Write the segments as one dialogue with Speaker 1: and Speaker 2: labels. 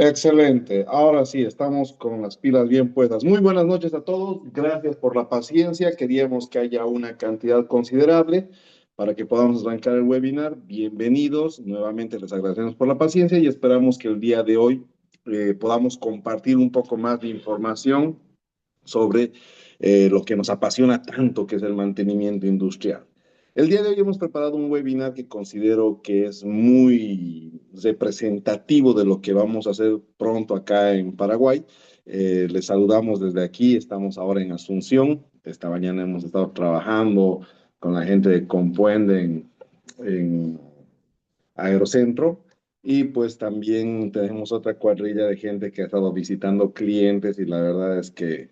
Speaker 1: Excelente. Ahora sí, estamos con las pilas bien puestas. Muy buenas noches a todos. Gracias por la paciencia. Queríamos que haya una cantidad considerable para que podamos arrancar el webinar. Bienvenidos. Nuevamente les agradecemos por la paciencia y esperamos que el día de hoy podamos compartir un poco más de información sobre lo que nos apasiona tanto, que es el mantenimiento industrial. El día de hoy hemos preparado un webinar que considero que es muy representativo de lo que vamos a hacer pronto acá en Paraguay. Les saludamos desde aquí, estamos ahora en Asunción. Esta mañana hemos estado trabajando con la gente de Compuende en Aerocentro. Y pues también tenemos otra cuadrilla de gente que ha estado visitando clientes y la verdad es que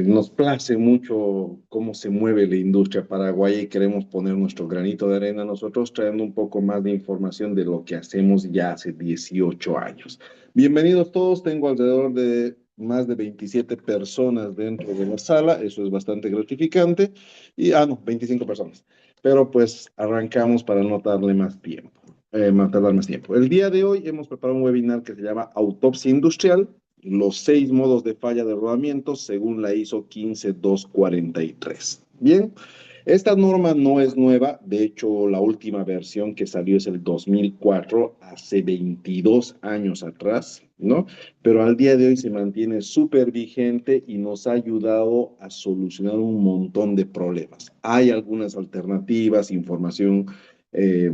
Speaker 1: nos place mucho cómo se mueve la industria paraguaya y queremos poner nuestro granito de arena nosotros trayendo un poco más de información de lo que hacemos ya hace 18 años. Bienvenidos todos, tengo alrededor de más de 27 personas dentro de la sala, eso es bastante gratificante. Y, no, 25 personas. Pero pues arrancamos para no darle más tiempo tardar más tiempo. El día de hoy hemos preparado un webinar que se llama Autopsia Industrial, los 6 modos de falla de rodamiento según la ISO 15243. Bien, esta norma no es nueva, de hecho la última versión que salió es el 2004, hace 22 años atrás, ¿no? Pero al día de hoy se mantiene súper vigente y nos ha ayudado a solucionar un montón de problemas. Hay algunas alternativas, información eh,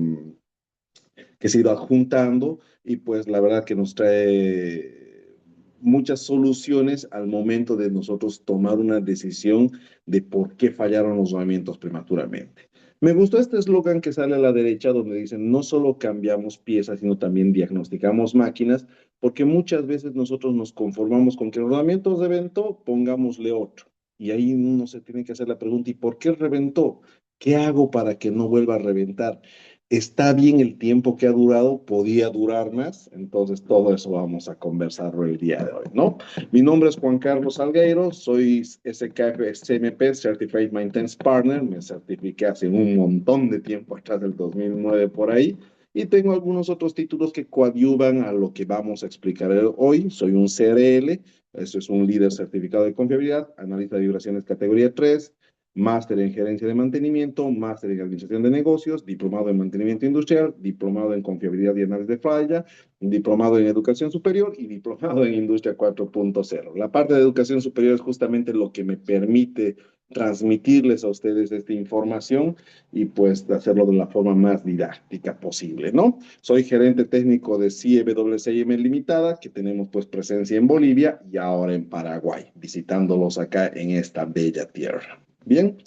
Speaker 1: que se ha ido adjuntando y pues la verdad que nos trae muchas soluciones al momento de nosotros tomar una decisión de por qué fallaron los movimientos prematuramente. Me gustó este eslogan que sale a la derecha donde dicen no solo cambiamos piezas, sino también diagnosticamos máquinas, porque muchas veces nosotros nos conformamos con que el rodamiento reventó, pongámosle otro. Y ahí uno se tiene que hacer la pregunta, ¿y por qué reventó? ¿Qué hago para que no vuelva a reventar? Está bien el tiempo que ha durado, podía durar más, entonces todo eso vamos a conversarlo el día de hoy, ¿no? Mi nombre es Juan Carlos Salgueiro, soy SKF CMP Certified Maintenance Partner, me certifiqué hace un montón de tiempo atrás, del 2009 por ahí, y tengo algunos otros títulos que coadyuvan a lo que vamos a explicar hoy. Soy un CRL, eso es un líder certificado de confiabilidad, analista de vibraciones categoría 3, máster en gerencia de mantenimiento, máster en administración de negocios, diplomado en mantenimiento industrial, diplomado en confiabilidad y análisis de falla, diplomado en educación superior y diplomado en industria 4.0. La parte de educación superior es justamente lo que me permite transmitirles a ustedes esta información y pues de hacerlo de la forma más didáctica posible, ¿no? Soy gerente técnico de CIE Limitada, que tenemos pues presencia en Bolivia y ahora en Paraguay, visitándolos acá en esta bella tierra. Bien,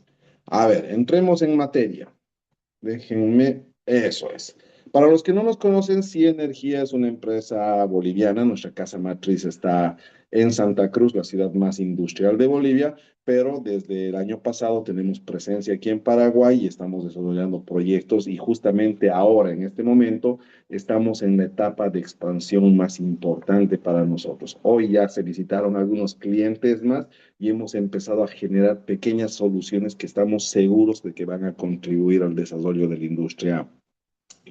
Speaker 1: a ver, entremos en materia. Déjenme, eso es. Para los que no nos conocen, Sí Energía es una empresa boliviana. Nuestra casa matriz está en Santa Cruz, la ciudad más industrial de Bolivia, pero desde el año pasado tenemos presencia aquí en Paraguay y estamos desarrollando proyectos y justamente ahora, en este momento, estamos en la etapa de expansión más importante para nosotros. Hoy ya se visitaron algunos clientes más y hemos empezado a generar pequeñas soluciones que estamos seguros de que van a contribuir al desarrollo de la industria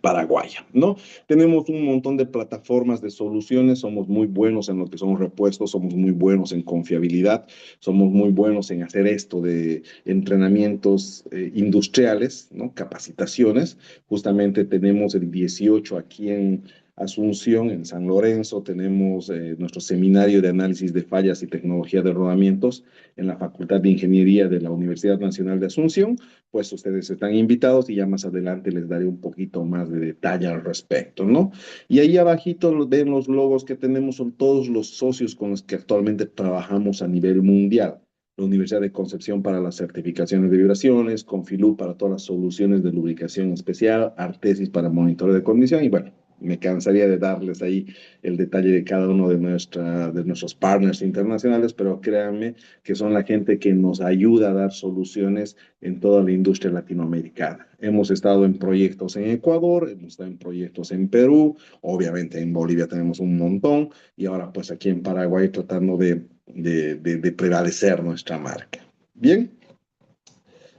Speaker 1: paraguaya, ¿no? Tenemos un montón de plataformas de soluciones, somos muy buenos en lo que son repuestos, somos muy buenos en confiabilidad, somos muy buenos en hacer esto de entrenamientos industriales, ¿no? Capacitaciones. Justamente tenemos el 18 aquí en Asunción, en San Lorenzo, tenemos nuestro seminario de análisis de fallas y tecnología de rodamientos en la Facultad de Ingeniería de la Universidad Nacional de Asunción. Pues ustedes están invitados y ya más adelante les daré un poquito más de detalle al respecto, ¿no? Y ahí abajito ven los logos que tenemos, son todos los socios con los que actualmente trabajamos a nivel mundial. La Universidad de Concepción para las certificaciones de vibraciones, Confilú para todas las soluciones de lubricación especial, Artesis para monitoreo de condición y bueno, me cansaría de darles ahí el detalle de cada uno de nuestros partners internacionales, pero créanme que son la gente que nos ayuda a dar soluciones en toda la industria latinoamericana. Hemos estado en proyectos en Ecuador, hemos estado en proyectos en Perú, obviamente en Bolivia tenemos un montón y ahora pues aquí en Paraguay tratando de prevalecer nuestra marca. Bien,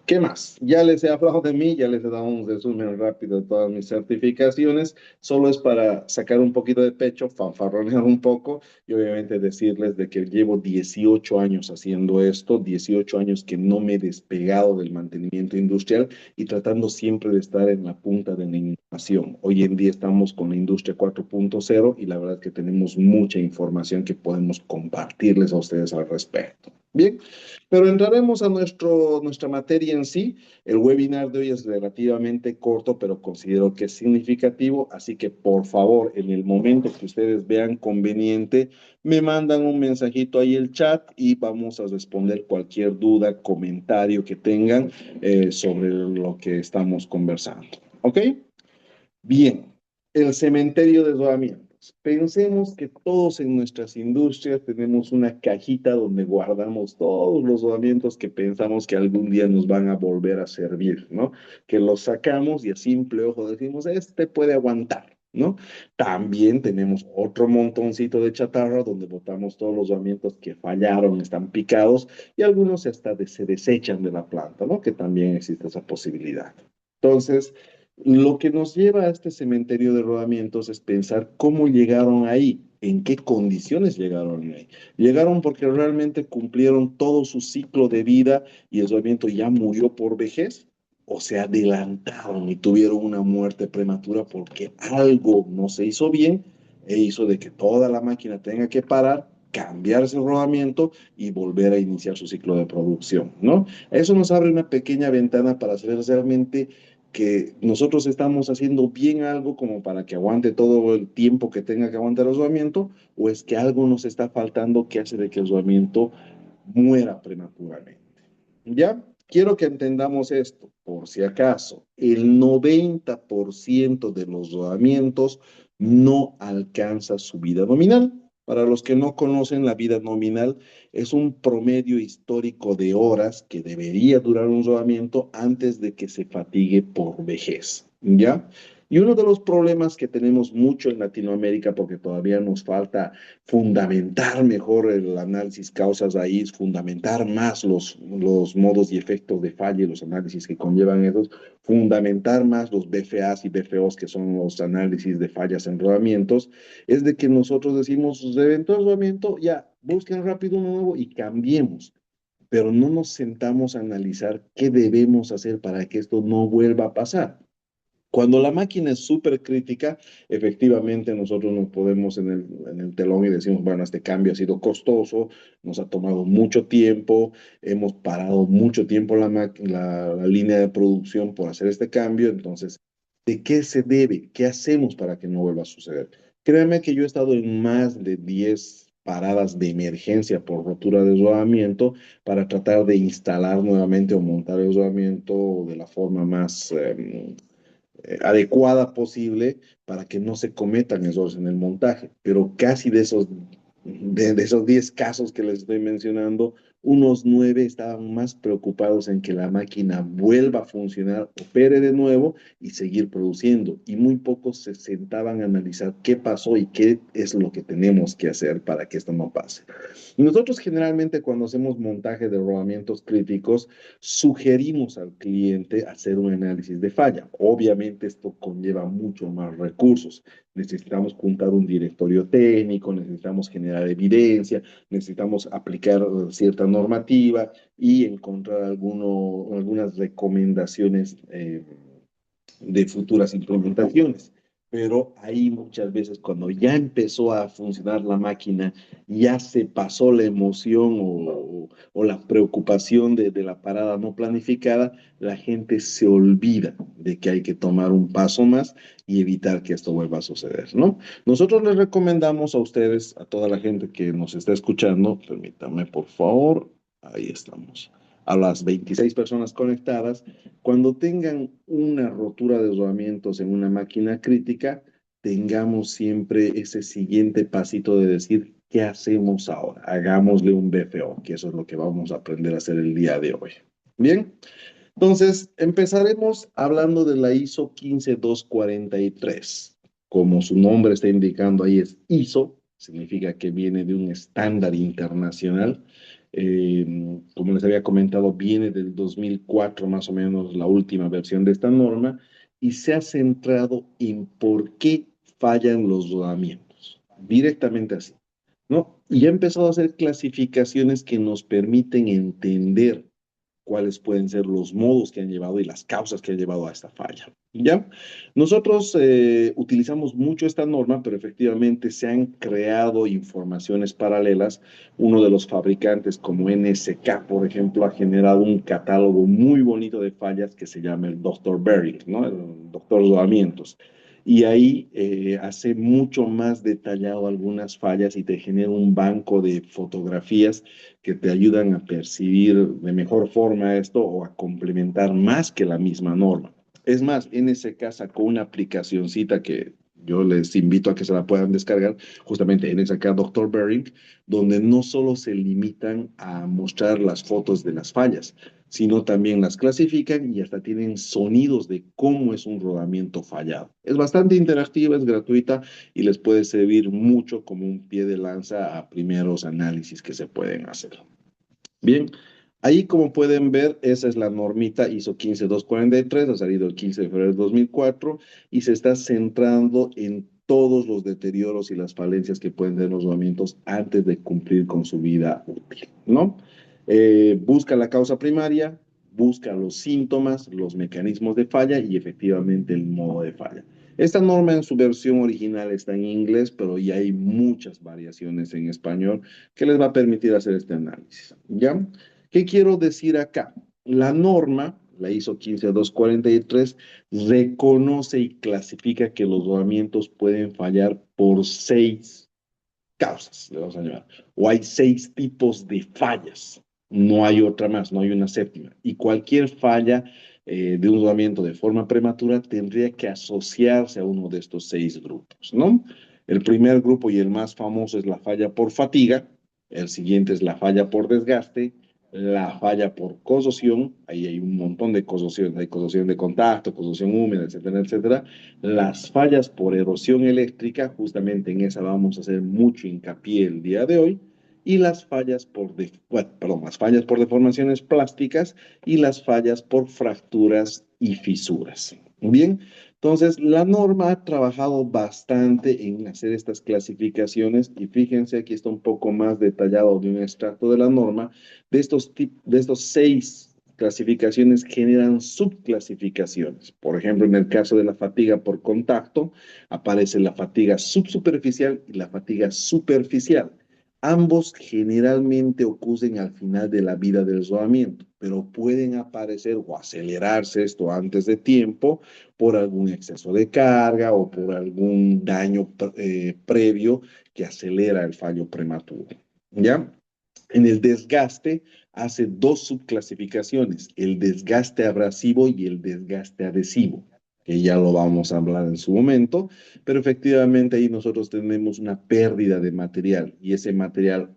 Speaker 1: ¿Qué más? Ya les he hablado de mí, ya les he dado un resumen rápido de todas mis certificaciones. Solo es para sacar un poquito de pecho, fanfarronear un poco y obviamente decirles de que llevo 18 años haciendo esto, 18 años que no me he despegado del mantenimiento industrial y tratando siempre de estar en la punta de la innovación. Hoy en día estamos con la industria 4.0 y la verdad que tenemos mucha información que podemos compartirles a ustedes al respecto. Bien. Pero entraremos a nuestra materia en sí. El webinar de hoy es relativamente corto, pero considero que es significativo, así que por favor, en el momento que ustedes vean conveniente, me mandan un mensajito ahí el chat y vamos a responder cualquier duda, comentario que tengan sobre lo que estamos conversando. ¿Ok? Bien, el cementerio de rodamientos. Pensemos que todos en nuestras industrias tenemos una cajita donde guardamos todos los rodamientos que pensamos que algún día nos van a volver a servir, ¿no? Que los sacamos y a simple ojo decimos, este puede aguantar, ¿no? También tenemos otro montoncito de chatarra donde botamos todos los rodamientos que fallaron, están picados y algunos hasta se desechan de la planta, ¿no? Que también existe esa posibilidad. Entonces, lo que nos lleva a este cementerio de rodamientos es pensar cómo llegaron ahí, en qué condiciones llegaron ahí. Llegaron porque realmente cumplieron todo su ciclo de vida y el rodamiento ya murió por vejez, o se adelantaron y tuvieron una muerte prematura porque algo no se hizo bien e hizo de que toda la máquina tenga que parar, cambiarse el rodamiento y volver a iniciar su ciclo de producción, ¿no? Eso nos abre una pequeña ventana para saber realmente que nosotros estamos haciendo bien algo como para que aguante todo el tiempo que tenga que aguantar el rodamiento, o es que algo nos está faltando que hace de que el rodamiento muera prematuramente. ¿Ya? Quiero que entendamos esto, por si acaso, el 90% de los rodamientos no alcanza su vida nominal. Para los que no conocen, la vida nominal es un promedio histórico de horas que debería durar un rodamiento antes de que se fatigue por vejez. ¿Ya? Y uno de los problemas que tenemos mucho en Latinoamérica, porque todavía nos falta fundamentar mejor el análisis causas raíz, fundamentar más los modos y efectos de falla y los análisis que conllevan esos, fundamentar más los BFAs y BFOs, que son los análisis de fallas en rodamientos, es de que nosotros decimos, reventó el rodamiento, ya, busquen rápido uno nuevo y cambiemos. Pero no nos sentamos a analizar qué debemos hacer para que esto no vuelva a pasar. Cuando la máquina es súper crítica, efectivamente nosotros nos podemos en el telón y decimos, bueno, este cambio ha sido costoso, nos ha tomado mucho tiempo, hemos parado mucho tiempo la línea de producción por hacer este cambio, entonces, ¿de qué se debe? ¿Qué hacemos para que no vuelva a suceder? Créanme que yo he estado en más de 10 paradas de emergencia por rotura de rodamiento para tratar de instalar nuevamente o montar el rodamiento de la forma más adecuada posible para que no se cometan errores en el montaje. Pero casi de esos 10 casos que les estoy mencionando, unos 9 estaban más preocupados en que la máquina vuelva a funcionar, opere de nuevo y seguir produciendo. Y muy pocos se sentaban a analizar qué pasó y qué es lo que tenemos que hacer para que esto no pase. Nosotros generalmente cuando hacemos montaje de rodamientos críticos, sugerimos al cliente hacer un análisis de falla. Obviamente esto conlleva mucho más recursos. Necesitamos juntar un directorio técnico, necesitamos generar evidencia, necesitamos aplicar cierta normativa y encontrar algunas recomendaciones de futuras implementaciones. Pero ahí muchas veces cuando ya empezó a funcionar la máquina, ya se pasó la emoción o la preocupación de la parada no planificada, la gente se olvida de que hay que tomar un paso más y evitar que esto vuelva a suceder, ¿no? Nosotros les recomendamos a ustedes, a toda la gente que nos está escuchando, permítame por favor, ahí estamos, a las 26 personas conectadas, cuando tengan una rotura de rodamientos en una máquina crítica, tengamos siempre ese siguiente pasito de decir, ¿qué hacemos ahora? Hagámosle un BFO, que eso es lo que vamos a aprender a hacer el día de hoy. Bien, entonces empezaremos hablando de la ISO 15243. Como su nombre está indicando ahí es ISO, significa que viene de un estándar internacional Como les había comentado, viene del 2004 más o menos la última versión de esta norma y se ha centrado en por qué fallan los rodamientos, directamente así, ¿no? Y ha empezado a hacer clasificaciones que nos permiten entender cuáles pueden ser los modos que han llevado y las causas que han llevado a esta falla. ¿Ya? Nosotros utilizamos mucho esta norma, pero efectivamente se han creado informaciones paralelas. Uno de los fabricantes, como NSK, por ejemplo, ha generado un catálogo muy bonito de fallas que se llama el Dr. Bearing, ¿no? El doctor Rodamientos. Y ahí hace mucho más detallado algunas fallas y te genera un banco de fotografías que te ayudan a percibir de mejor forma esto o a complementar más que la misma norma. Es más, NSK sacó una aplicacioncita que yo les invito a que se la puedan descargar, justamente NSK Doctor Bearing, donde no solo se limitan a mostrar las fotos de las fallas, sino también las clasifican y hasta tienen sonidos de cómo es un rodamiento fallado. Es bastante interactiva, es gratuita y les puede servir mucho como un pie de lanza a primeros análisis que se pueden hacer. Bien, ahí como pueden ver, esa es la normita ISO 15243, ha salido el 15 de febrero de 2004 y se está centrando en todos los deterioros y las falencias que pueden tener los rodamientos antes de cumplir con su vida útil, ¿no? Busca la causa primaria, busca los síntomas, los mecanismos de falla y efectivamente el modo de falla. Esta norma en su versión original está en inglés, pero ya hay muchas variaciones en español que les va a permitir hacer este análisis. ¿Ya? ¿Qué quiero decir acá? La norma, la ISO 15243, reconoce y clasifica que los rodamientos pueden fallar por 6 causas, le vamos a llamar, o hay 6 tipos de fallas. No hay otra más, no hay una séptima. Y cualquier falla de un rodamiento de forma prematura tendría que asociarse a uno de estos 6 grupos, ¿no? El primer grupo y el más famoso es la falla por fatiga, el siguiente es la falla por desgaste, la falla por corrosión, ahí hay un montón de corrosiones, hay corrosión de contacto, corrosión húmeda, etcétera, etcétera. Las fallas por erosión eléctrica, justamente en esa vamos a hacer mucho hincapié el día de hoy, y las fallas por deformaciones plásticas y las fallas por fracturas y fisuras. Bien, entonces la norma ha trabajado bastante en hacer estas clasificaciones y fíjense, aquí está un poco más detallado de un extracto de la norma. De estos 6 clasificaciones generan subclasificaciones. Por ejemplo, en el caso de la fatiga por contacto, aparece la fatiga subsuperficial y la fatiga superficial. Ambos generalmente ocurren al final de la vida del rodamiento, pero pueden aparecer o acelerarse esto antes de tiempo por algún exceso de carga o por algún daño previo que acelera el fallo prematuro. ¿Ya? En el desgaste hace 2 subclasificaciones, el desgaste abrasivo y el desgaste adhesivo, que ya lo vamos a hablar en su momento, pero efectivamente ahí nosotros tenemos una pérdida de material y ese material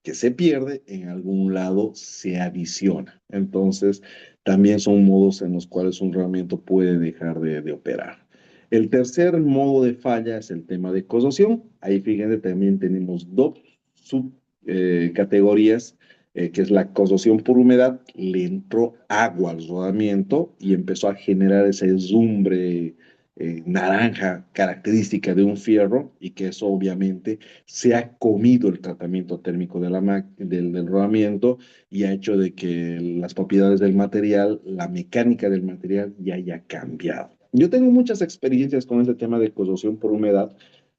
Speaker 1: que se pierde en algún lado se adiciona. Entonces, también son modos en los cuales un rodamiento puede dejar de operar. El tercer modo de falla es el tema de corrosión. Ahí fíjense, también tenemos 2 subcategorías, que es la corrosión por humedad. Le entró agua al rodamiento y empezó a generar ese zumbre naranja característica de un fierro y que eso obviamente se ha comido el tratamiento térmico del rodamiento y ha hecho de que las propiedades del material, la mecánica del material ya haya cambiado. Yo tengo muchas experiencias con este tema de corrosión por humedad,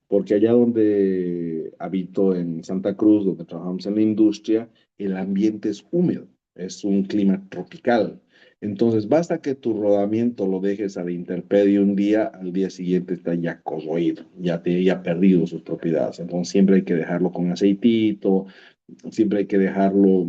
Speaker 1: porque allá donde habito en Santa Cruz, donde trabajamos en la industria, el ambiente es húmedo, es un clima tropical. Entonces, basta que tu rodamiento lo dejes a la intemperie un día, al día siguiente está ya corroído, ya ha perdido sus propiedades. Entonces, siempre hay que dejarlo con aceitito, siempre hay que dejarlo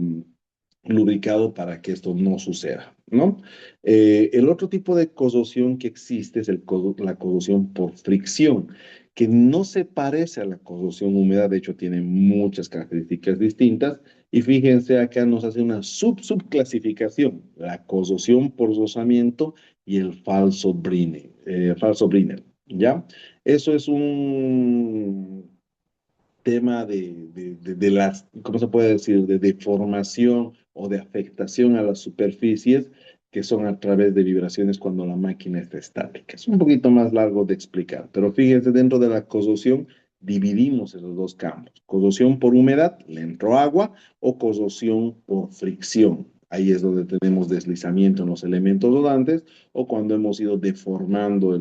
Speaker 1: lubricado para que esto no suceda, ¿no? El otro tipo de corrosión que existe es la corrosión por fricción, que no se parece a la corrosión húmeda, de hecho tiene muchas características distintas, y fíjense acá nos hace una subclasificación, la corrosión por rozamiento y el falso Brinell, ¿ya? Eso es un tema de las, ¿cómo se puede decir?, de deformación o de afectación a las superficies que son a través de vibraciones cuando la máquina está estática. Es un poquito más largo de explicar, pero fíjense, dentro de la corrosión dividimos esos dos campos. Corrosión por humedad, le entró agua, o corrosión por fricción. Ahí es donde tenemos deslizamiento en los elementos rodantes o cuando hemos ido deformando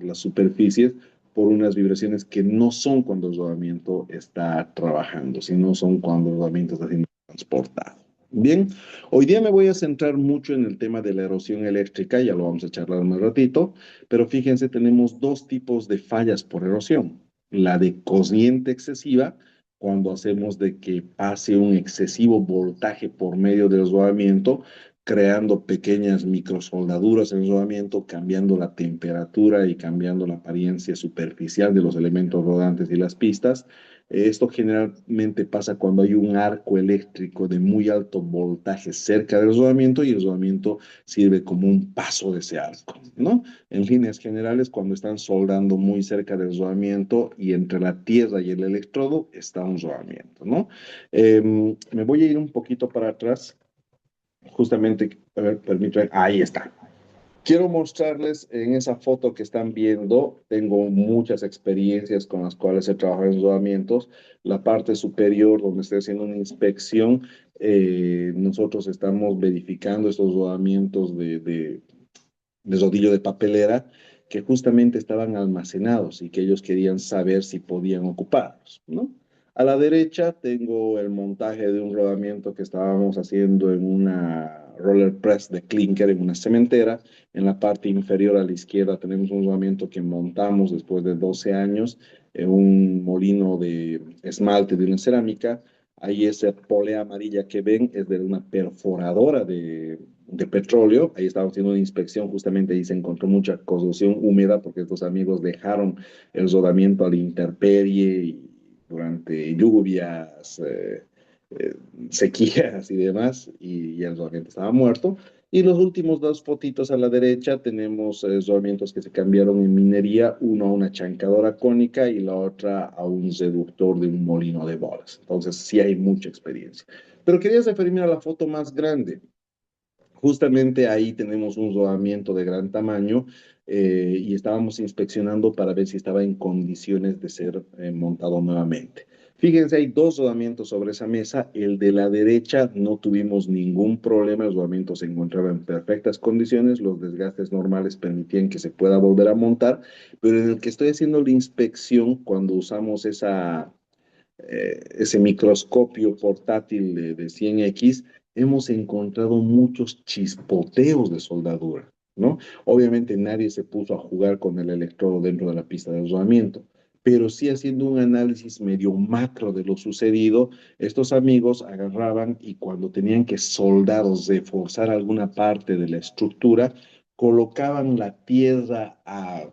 Speaker 1: las superficies por unas vibraciones que no son cuando el rodamiento está trabajando, sino son cuando el rodamiento está siendo transportado. Bien, hoy día me voy a centrar mucho en el tema de la erosión eléctrica, ya lo vamos a charlar más ratito, pero fíjense, tenemos dos tipos de fallas por erosión. La de corriente excesiva, cuando hacemos de que pase un excesivo voltaje por medio del rodamiento, creando pequeñas microsoldaduras en el rodamiento, cambiando la temperatura y cambiando la apariencia superficial de los elementos rodantes y las pistas. Esto generalmente pasa cuando hay un arco eléctrico de muy alto voltaje cerca del rodamiento y el rodamiento sirve como un paso de ese arco, ¿no? En líneas generales, cuando están soldando muy cerca del rodamiento y entre la tierra y el electrodo está un rodamiento, ¿no? Me voy a ir un poquito para atrás, justamente, a ver, permítame, ahí está. Quiero mostrarles en esa foto que están viendo, tengo muchas experiencias con las cuales he trabajado en rodamientos. La parte superior, donde estoy haciendo una inspección, nosotros estamos verificando estos rodamientos de rodillo de papelera que justamente estaban almacenados y que ellos querían saber si podían ocuparlos, ¿no? A la derecha tengo el montaje de un rodamiento que estábamos haciendo en una roller press de clinker en una cementera. En la parte inferior a la izquierda tenemos un rodamiento que montamos después de 12 años en un molino de esmalte de una cerámica. Ahí esa polea amarilla que ven es de una perforadora de petróleo. Ahí estábamos haciendo una inspección, justamente ahí se encontró mucha corrosión húmeda porque estos amigos dejaron el rodamiento a la intemperie y durante lluvias, sequías y demás, y el rodamiento estaba muerto. Y los últimos dos fotitos a la derecha tenemos rodamientos que se cambiaron en minería, uno a una chancadora cónica y la otra a un reductor de un molino de bolas. Entonces sí hay mucha experiencia. Pero quería referirme a la foto más grande. Justamente ahí tenemos un rodamiento de gran tamaño y estábamos inspeccionando para ver si estaba en condiciones de ser montado nuevamente. Fíjense, hay dos rodamientos sobre esa mesa. El de la derecha no tuvimos ningún problema, el rodamiento se encontraba en perfectas condiciones, los desgastes normales permitían que se pueda volver a montar, pero en el que estoy haciendo la inspección, cuando usamos ese microscopio portátil de 100X, hemos encontrado muchos chispoteos de soldadura, ¿no? Obviamente nadie se puso a jugar con el electrodo dentro de la pista de rodamiento, pero sí haciendo un análisis medio macro de lo sucedido, estos amigos agarraban y cuando tenían que soldar o reforzar alguna parte de la estructura, colocaban la tierra a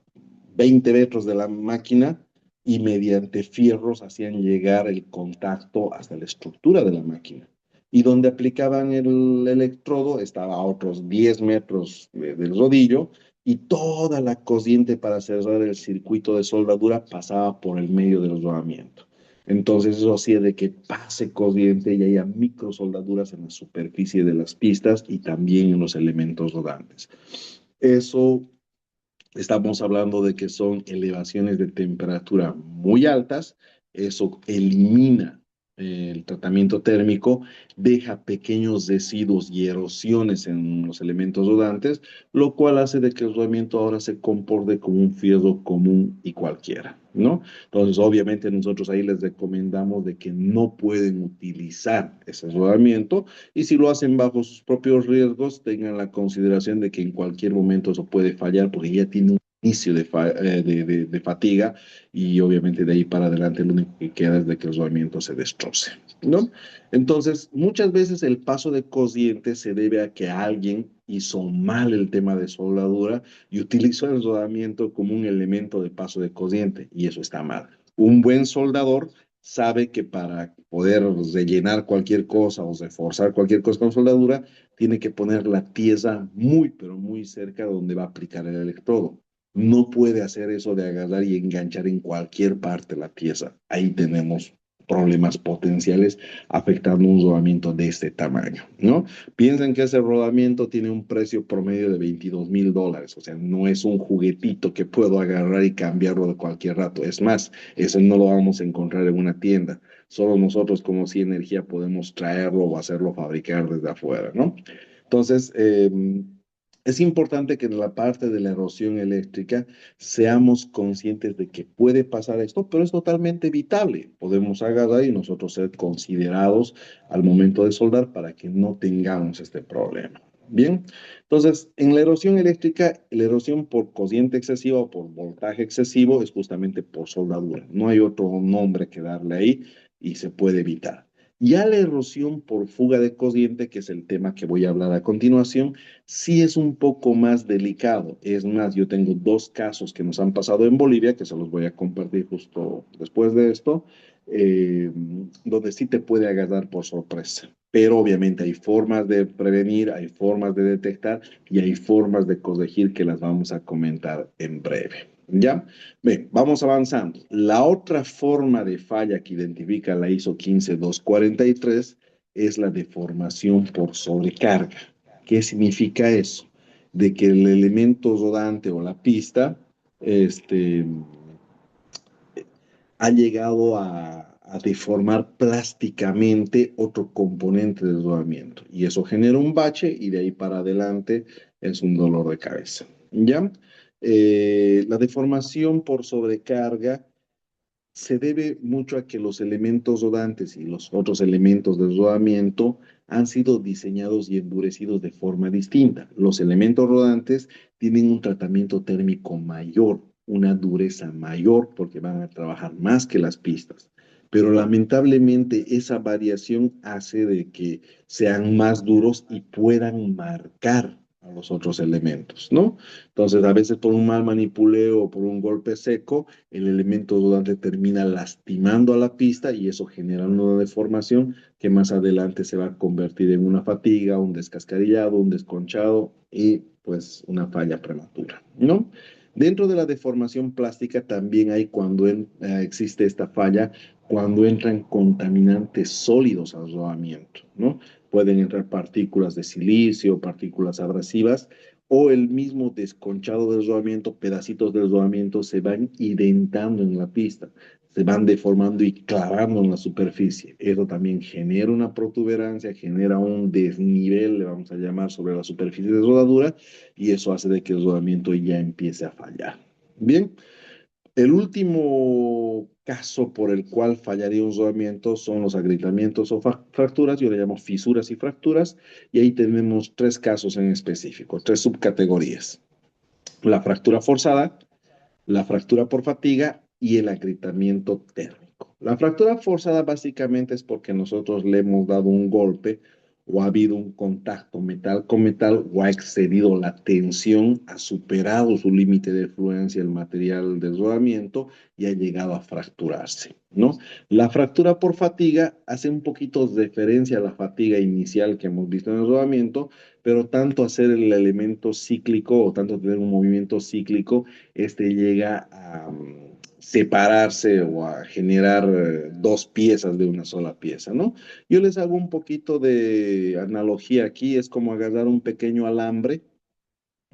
Speaker 1: 20 metros de la máquina y mediante fierros hacían llegar el contacto hasta la estructura de la máquina. Y donde aplicaban el electrodo estaba a otros 10 metros del rodillo y toda la corriente para cerrar el circuito de soldadura pasaba por el medio del rodamiento. Entonces eso hacía de que pase corriente y haya microsoldaduras en la superficie de las pistas y también en los elementos rodantes. Eso, estamos hablando de que son elevaciones de temperatura muy altas, eso elimina el tratamiento térmico, deja pequeños residuos y erosiones en los elementos rodantes, lo cual hace de que el rodamiento ahora se comporte como un fierro común y cualquiera, ¿no? Entonces, obviamente nosotros ahí les recomendamos de que no pueden utilizar ese rodamiento y si lo hacen bajo sus propios riesgos, tengan la consideración de que en cualquier momento eso puede fallar porque ya tiene un inicio de fatiga y obviamente de ahí para adelante lo único que queda es de que el rodamiento se destroce, ¿no? Entonces, muchas veces el paso de corriente se debe a que alguien hizo mal el tema de soldadura y utilizó el rodamiento como un elemento de paso de corriente y eso está mal. Un buen soldador sabe que para poder rellenar cualquier cosa o reforzar cualquier cosa con soldadura, tiene que poner la pieza muy, pero muy cerca de donde va a aplicar el electrodo. No puede hacer eso de agarrar y enganchar en cualquier parte la pieza. Ahí tenemos problemas potenciales afectando un rodamiento de este tamaño, ¿no? Piensen que ese rodamiento tiene un precio promedio de $22,000, o sea, no es un juguetito que puedo agarrar y cambiarlo de cualquier rato. Es más, eso no lo vamos a encontrar en una tienda. Solo nosotros como Si Energía podemos traerlo o hacerlo fabricar desde afuera, ¿no? Entonces, es importante que en la parte de la erosión eléctrica seamos conscientes de que puede pasar esto, pero es totalmente evitable. Podemos agarrar y nosotros ser considerados al momento de soldar para que no tengamos este problema. Bien, entonces en la erosión eléctrica, la erosión por corriente excesiva o por voltaje excesivo es justamente por soldadura. No hay otro nombre que darle ahí y se puede evitar. Ya la erosión por fuga de corriente, que es el tema que voy a hablar a continuación, sí es un poco más delicado. Es más, yo tengo dos casos que nos han pasado en Bolivia, que se los voy a compartir justo después de esto, donde sí te puede agarrar por sorpresa. Pero obviamente hay formas de prevenir, hay formas de detectar y hay formas de corregir que las vamos a comentar en breve. ¿Ya? Bien, vamos avanzando. La otra forma de falla que identifica la ISO 15243 es la deformación por sobrecarga. ¿Qué significa eso? De que el elemento rodante o la pista este, ha llegado a deformar plásticamente otro componente del rodamiento. Y eso genera un bache y de ahí para adelante es un dolor de cabeza. ¿Ya? La deformación por sobrecarga se debe mucho a que los elementos rodantes y los otros elementos del rodamiento han sido diseñados y endurecidos de forma distinta. Los elementos rodantes tienen un tratamiento térmico mayor, una dureza mayor, porque van a trabajar más que las pistas. Pero lamentablemente esa variación hace de que sean más duros y puedan marcar a los otros elementos, ¿no? Entonces, a veces por un mal manipuleo o por un golpe seco, el elemento rodante termina lastimando a la pista y eso genera una deformación que más adelante se va a convertir en una fatiga, un descascarillado, un desconchado y pues una falla prematura, ¿no? Dentro de la deformación plástica también hay cuando existe esta falla, cuando entran contaminantes sólidos al rodamiento, ¿no? Pueden entrar partículas de silicio, partículas abrasivas o el mismo desconchado del rodamiento, pedacitos del rodamiento se van identando en la pista, se van deformando y clavando en la superficie. Eso también genera una protuberancia, genera un desnivel, le vamos a llamar, sobre la superficie de rodadura, y eso hace de que el rodamiento ya empiece a fallar. Bien, el último caso por el cual fallaría un rodamiento son los agrietamientos o fracturas, yo le llamo fisuras y fracturas, y ahí tenemos tres casos en específico, tres subcategorías. La fractura forzada, la fractura por fatiga y el agrietamiento térmico. La fractura forzada básicamente es porque nosotros le hemos dado un golpe o ha habido un contacto metal con metal o ha excedido la tensión, ha superado su límite de fluencia el material del rodamiento y ha llegado a fracturarse, ¿no? La fractura por fatiga hace un poquito de referencia a la fatiga inicial que hemos visto en el rodamiento, pero tanto hacer el elemento cíclico o tanto tener un movimiento cíclico este llega a separarse o a generar dos piezas de una sola pieza, ¿no? Yo les hago un poquito de analogía aquí, es como agarrar un pequeño alambre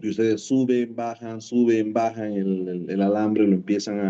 Speaker 1: y ustedes suben, bajan el alambre, lo empiezan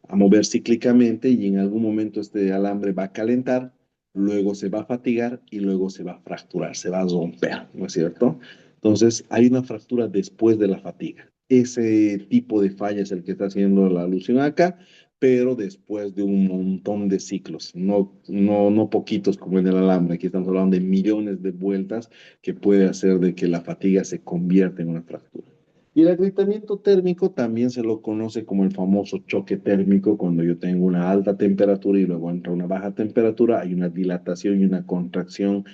Speaker 1: a mover cíclicamente y en algún momento este alambre va a calentar, luego se va a fatigar y luego se va a fracturar, se va a romper, ¿no es cierto? Entonces hay una fractura después de la fatiga. Ese tipo de falla es el que está haciendo la alusión acá, pero después de un montón de ciclos, no poquitos como en el alambre, aquí estamos hablando de millones de vueltas que puede hacer de que la fatiga se convierta en una fractura. Y el agrietamiento térmico también se lo conoce como el famoso choque térmico, cuando yo tengo una alta temperatura y luego entra una baja temperatura, hay una dilatación y una contracción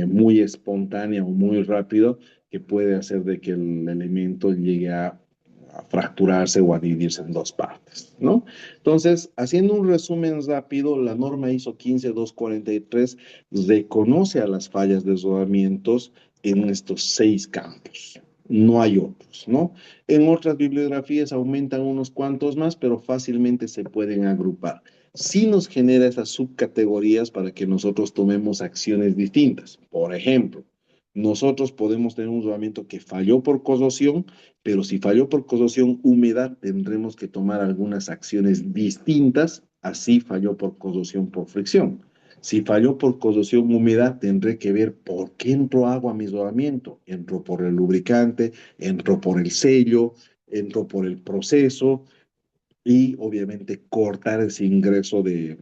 Speaker 1: muy espontánea o muy rápido que puede hacer de que el elemento llegue a fracturarse o a dividirse en dos partes, ¿no? Entonces, haciendo un resumen rápido, la norma ISO 15243 reconoce a las fallas de rodamientos en estos seis campos. no hay otros, ¿no? En otras bibliografías aumentan unos cuantos más, pero fácilmente se pueden agrupar. Sí nos genera esas subcategorías para que nosotros tomemos acciones distintas. Por ejemplo, nosotros podemos tener un rodamiento que falló por corrosión, pero si falló por corrosión húmeda, tendremos que tomar algunas acciones distintas, así falló por corrosión por fricción. Si falló por corrosión húmeda, tendré que ver por qué entró agua a mi rodamiento. Entró por el lubricante, entró por el sello, entró por el proceso y obviamente cortar ese ingreso de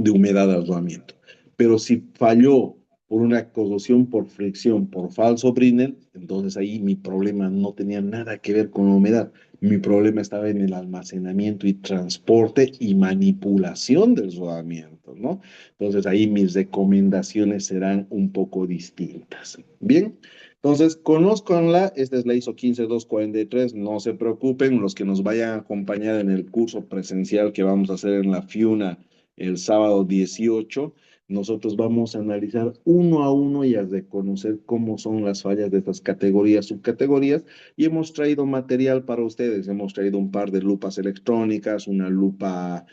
Speaker 1: humedad al rodamiento. Pero si falló por una corrosión por fricción, por falso Brinell, entonces ahí mi problema no tenía nada que ver con la humedad. Mi problema estaba en el almacenamiento y transporte y manipulación del rodamiento, ¿no? Entonces ahí mis recomendaciones serán un poco distintas. Bien, entonces conozcanla, esta es la ISO 15243, no se preocupen, los que nos vayan a acompañar en el curso presencial que vamos a hacer en la FIUNA el sábado 18, nosotros vamos a analizar uno a uno y a reconocer cómo son las fallas de estas categorías, subcategorías, y hemos traído material para ustedes. Hemos traído un par de lupas electrónicas, una lupa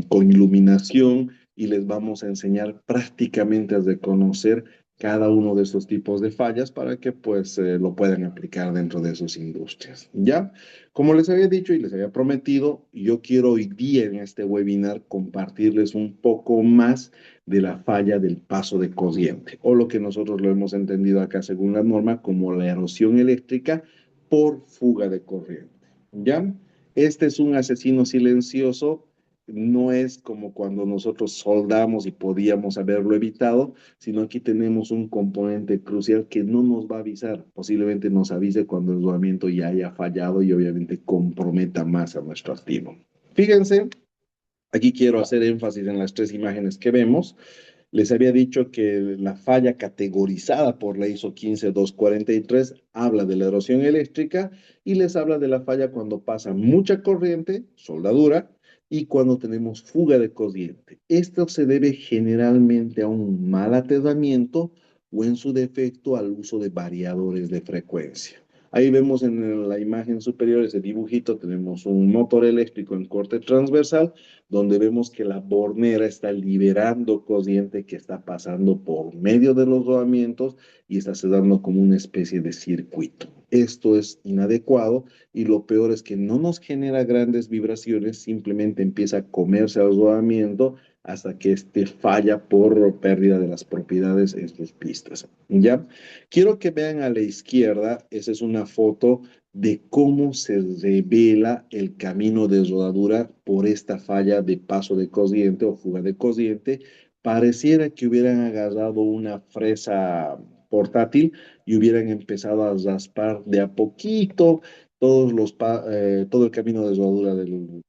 Speaker 1: con iluminación, y les vamos a enseñar prácticamente a reconocer cada uno de estos tipos de fallas para que pues lo puedan aplicar dentro de sus industrias. ¿Ya? Como les había dicho y les había prometido, yo quiero hoy día en este webinar compartirles un poco más de la falla del paso de corriente, o lo que nosotros lo hemos entendido acá según la norma como la erosión eléctrica por fuga de corriente. ¿Ya? Este es un asesino silencioso, no es como cuando nosotros soldamos y podíamos haberlo evitado, sino aquí tenemos un componente crucial que no nos va a avisar, posiblemente nos avise cuando el rodamiento ya haya fallado y obviamente comprometa más a nuestro activo. Fíjense, aquí quiero hacer énfasis en las tres imágenes que vemos. Les había dicho que la falla categorizada por la ISO 15243 habla de la erosión eléctrica y les habla de la falla cuando pasa mucha corriente, soldadura, y cuando tenemos fuga de corriente. Esto se debe generalmente a un mal aterramiento o en su defecto al uso de variadores de frecuencia. Ahí vemos en la imagen superior ese dibujito, tenemos un motor eléctrico en corte transversal donde vemos que la bornera está liberando corriente que está pasando por medio de los rodamientos y está dando como una especie de circuito. Esto es inadecuado y lo peor es que no nos genera grandes vibraciones, simplemente empieza a comerse al rodamiento hasta que este falla por pérdida de las propiedades en sus pistas. ¿Ya? Quiero que vean a la izquierda, esa es una foto de cómo se revela el camino de rodadura por esta falla de paso de corriente o fuga de corriente. Pareciera que hubieran agarrado una fresa portátil y hubieran empezado a raspar de a poquito todo el camino de rodadura de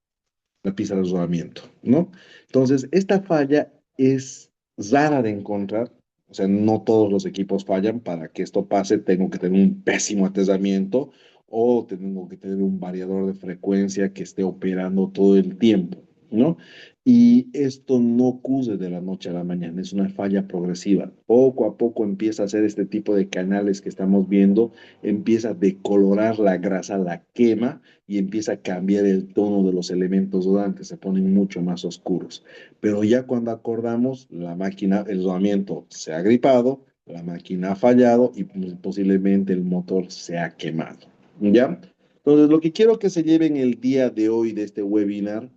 Speaker 1: la pista de rodamiento, ¿no? Entonces, esta falla es rara de encontrar, o sea, no todos los equipos fallan. Para que esto pase, tengo que tener un pésimo aterramiento o tengo que tener un variador de frecuencia que esté operando todo el tiempo, ¿no? Y esto no ocurre de la noche a la mañana, es una falla progresiva. Poco a poco empieza a hacer este tipo de canales que estamos viendo, empieza a decolorar la grasa, la quema y empieza a cambiar el tono de los elementos rodantes, se ponen mucho más oscuros. Pero ya cuando acordamos, la máquina, el rodamiento se ha gripado, la máquina ha fallado y posiblemente el motor se ha quemado. ¿Ya? Entonces, lo que quiero que se lleven el día de hoy de este webinar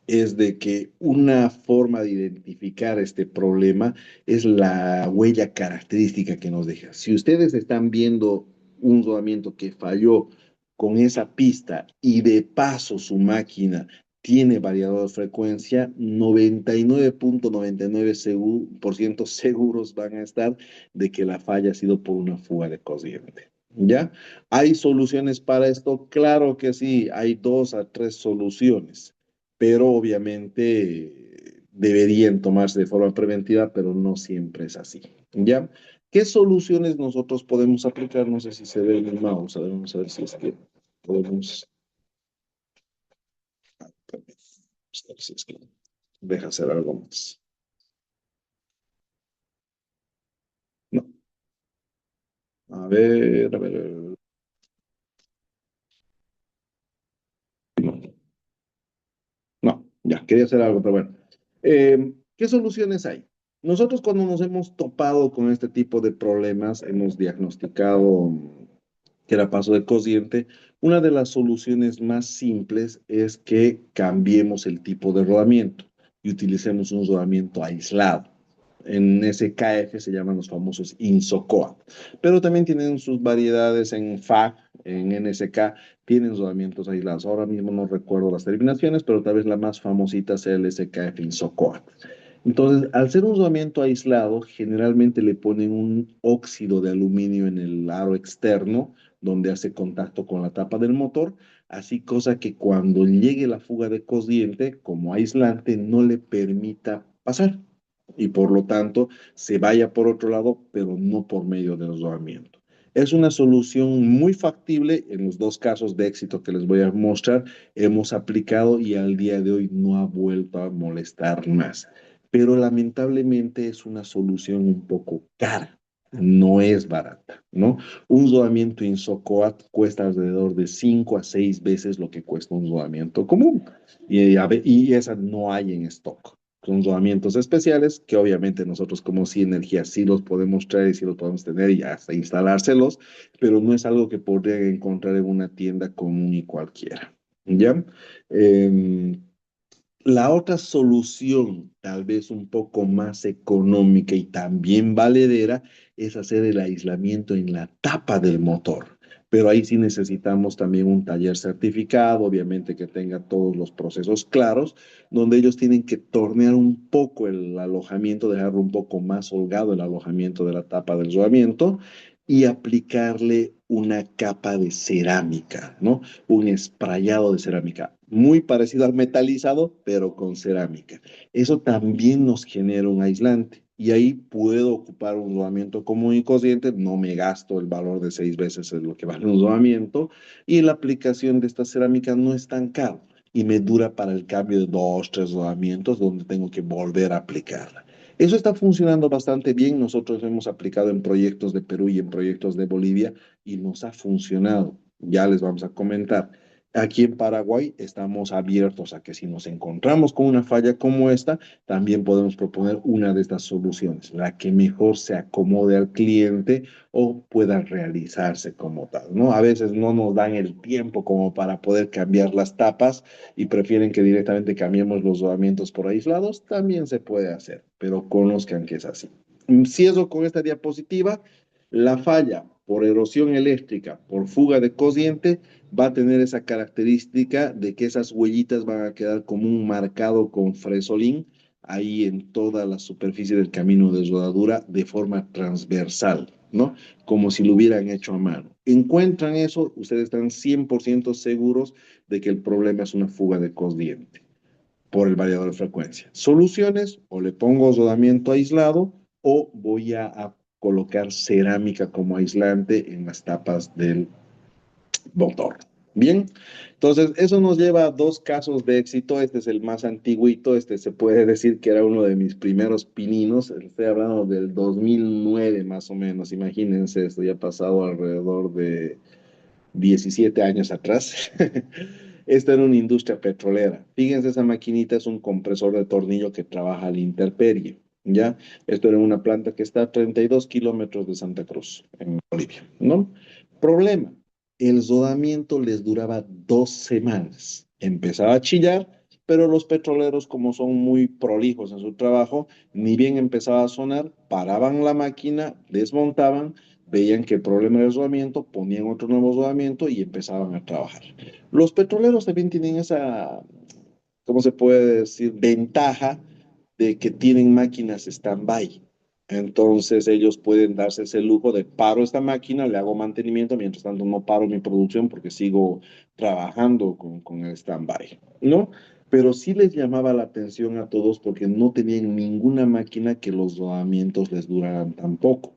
Speaker 1: es de que una forma de identificar este problema es la huella característica que nos deja. Si ustedes están viendo un rodamiento que falló con esa pista y de paso su máquina tiene variador de frecuencia, 99.99% seguros van a estar de que la falla ha sido por una fuga de corriente. ¿Ya? ¿Hay soluciones para esto? Claro que sí, hay 2 a 3 soluciones, pero obviamente deberían tomarse de forma preventiva, pero no siempre es así. ¿Ya? ¿Qué soluciones nosotros podemos aplicar? No sé si se ve en el mouse. A ver, vamos a ver si es que podemos. A ver si es que deja hacer algo más. No. A ver, a ver. No, no, ya, quería hacer algo, pero bueno. ¿Qué soluciones hay? Nosotros cuando nos hemos topado con este tipo de problemas, hemos diagnosticado que era paso de cociente. Una de las soluciones más simples es que cambiemos el tipo de rodamiento y utilicemos un rodamiento aislado. En SKF se llaman los famosos INSOCOA, pero también tienen sus variedades en FAC, en NSK, tienen rodamientos aislados. Ahora mismo no recuerdo las terminaciones, pero tal vez la más famosita sea el SKF INSOCOA. Entonces, al ser un rodamiento aislado, generalmente le ponen un óxido de aluminio en el aro externo, donde hace contacto con la tapa del motor, así cosa que cuando llegue la fuga de corriente, como aislante, no le permita pasar y por lo tanto se vaya por otro lado, pero no por medio del rodamiento. Es una solución muy factible en los dos casos de éxito que les voy a mostrar. Hemos aplicado y al día de hoy no ha vuelto a molestar más, pero lamentablemente es una solución un poco cara, no es barata, ¿no? Un rodamiento Insocoat cuesta alrededor de 5 a 6 veces lo que cuesta un rodamiento común y esa no hay en stock. Son rodamientos especiales que obviamente nosotros como sí energía sí los podemos traer y sí los podemos tener y hasta instalárselos, pero no es algo que podrían encontrar en una tienda común y cualquiera, ¿ya? Eh, la otra solución, tal vez un poco más económica y también valedera, es hacer el aislamiento en la tapa del motor. Pero ahí sí necesitamos también un taller certificado, obviamente que tenga todos los procesos claros, donde ellos tienen que tornear un poco el alojamiento, dejarlo un poco más holgado el alojamiento de la tapa del rodamiento y aplicarle una capa de cerámica, ¿no? Un esprayado de cerámica, muy parecido al metalizado, pero con cerámica. Eso también nos genera un aislante. Y ahí puedo ocupar un rodamiento común y corriente, no me gasto el valor de 6 veces en lo que vale un rodamiento, y la aplicación de esta cerámica no es tan caro y me dura para el cambio de 2, 3 rodamientos donde tengo que volver a aplicarla. Eso está funcionando bastante bien. Nosotros hemos aplicado en proyectos de Perú y en proyectos de Bolivia y nos ha funcionado. Ya les vamos a comentar. Aquí en Paraguay estamos abiertos a que si nos encontramos con una falla como esta, también podemos proponer una de estas soluciones, la que mejor se acomode al cliente o pueda realizarse como tal, ¿no? A veces no nos dan el tiempo como para poder cambiar las tapas y prefieren que directamente cambiemos los rodamientos por aislados, también se puede hacer, pero conozcan que es así. Cierro con esta diapositiva. La falla por erosión eléctrica, por fuga de corriente, va a tener esa característica de que esas huellitas van a quedar como un marcado con fresolín ahí en toda la superficie del camino de rodadura de forma transversal, ¿no? Como si lo hubieran hecho a mano. Encuentran eso, ustedes están 100% seguros de que el problema es una fuga de corriente por el variador de frecuencia. Soluciones, o le pongo rodamiento aislado o voy a colocar cerámica como aislante en las tapas del motor. Bien, entonces eso nos lleva a dos casos de éxito. Este es el más antiguito, este se puede decir que era uno de mis primeros pininos. Estoy hablando del 2009 más o menos. Imagínense, esto ya ha pasado alrededor de 17 años atrás. Esta era una industria petrolera. Fíjense, esa maquinita es un compresor de tornillo que trabaja al intemperie. ¿Ya? Esto era una planta que está a 32 kilómetros de Santa Cruz, en Bolivia, ¿no? Problema, el rodamiento les duraba 2 semanas. Empezaba a chillar, pero los petroleros, como son muy prolijos en su trabajo, ni bien empezaba a sonar, paraban la máquina, desmontaban, veían que el problema era el rodamiento, ponían otro nuevo rodamiento y empezaban a trabajar. Los petroleros también tienen esa, ¿cómo se puede decir? Ventaja de que tienen máquinas stand-by. Entonces ellos pueden darse ese lujo de paro esta máquina, le hago mantenimiento, mientras tanto no paro mi producción porque sigo trabajando con el stand-by, ¿no? Pero sí les llamaba la atención a todos porque no tenían ninguna máquina que los rodamientos les duraran tan poco.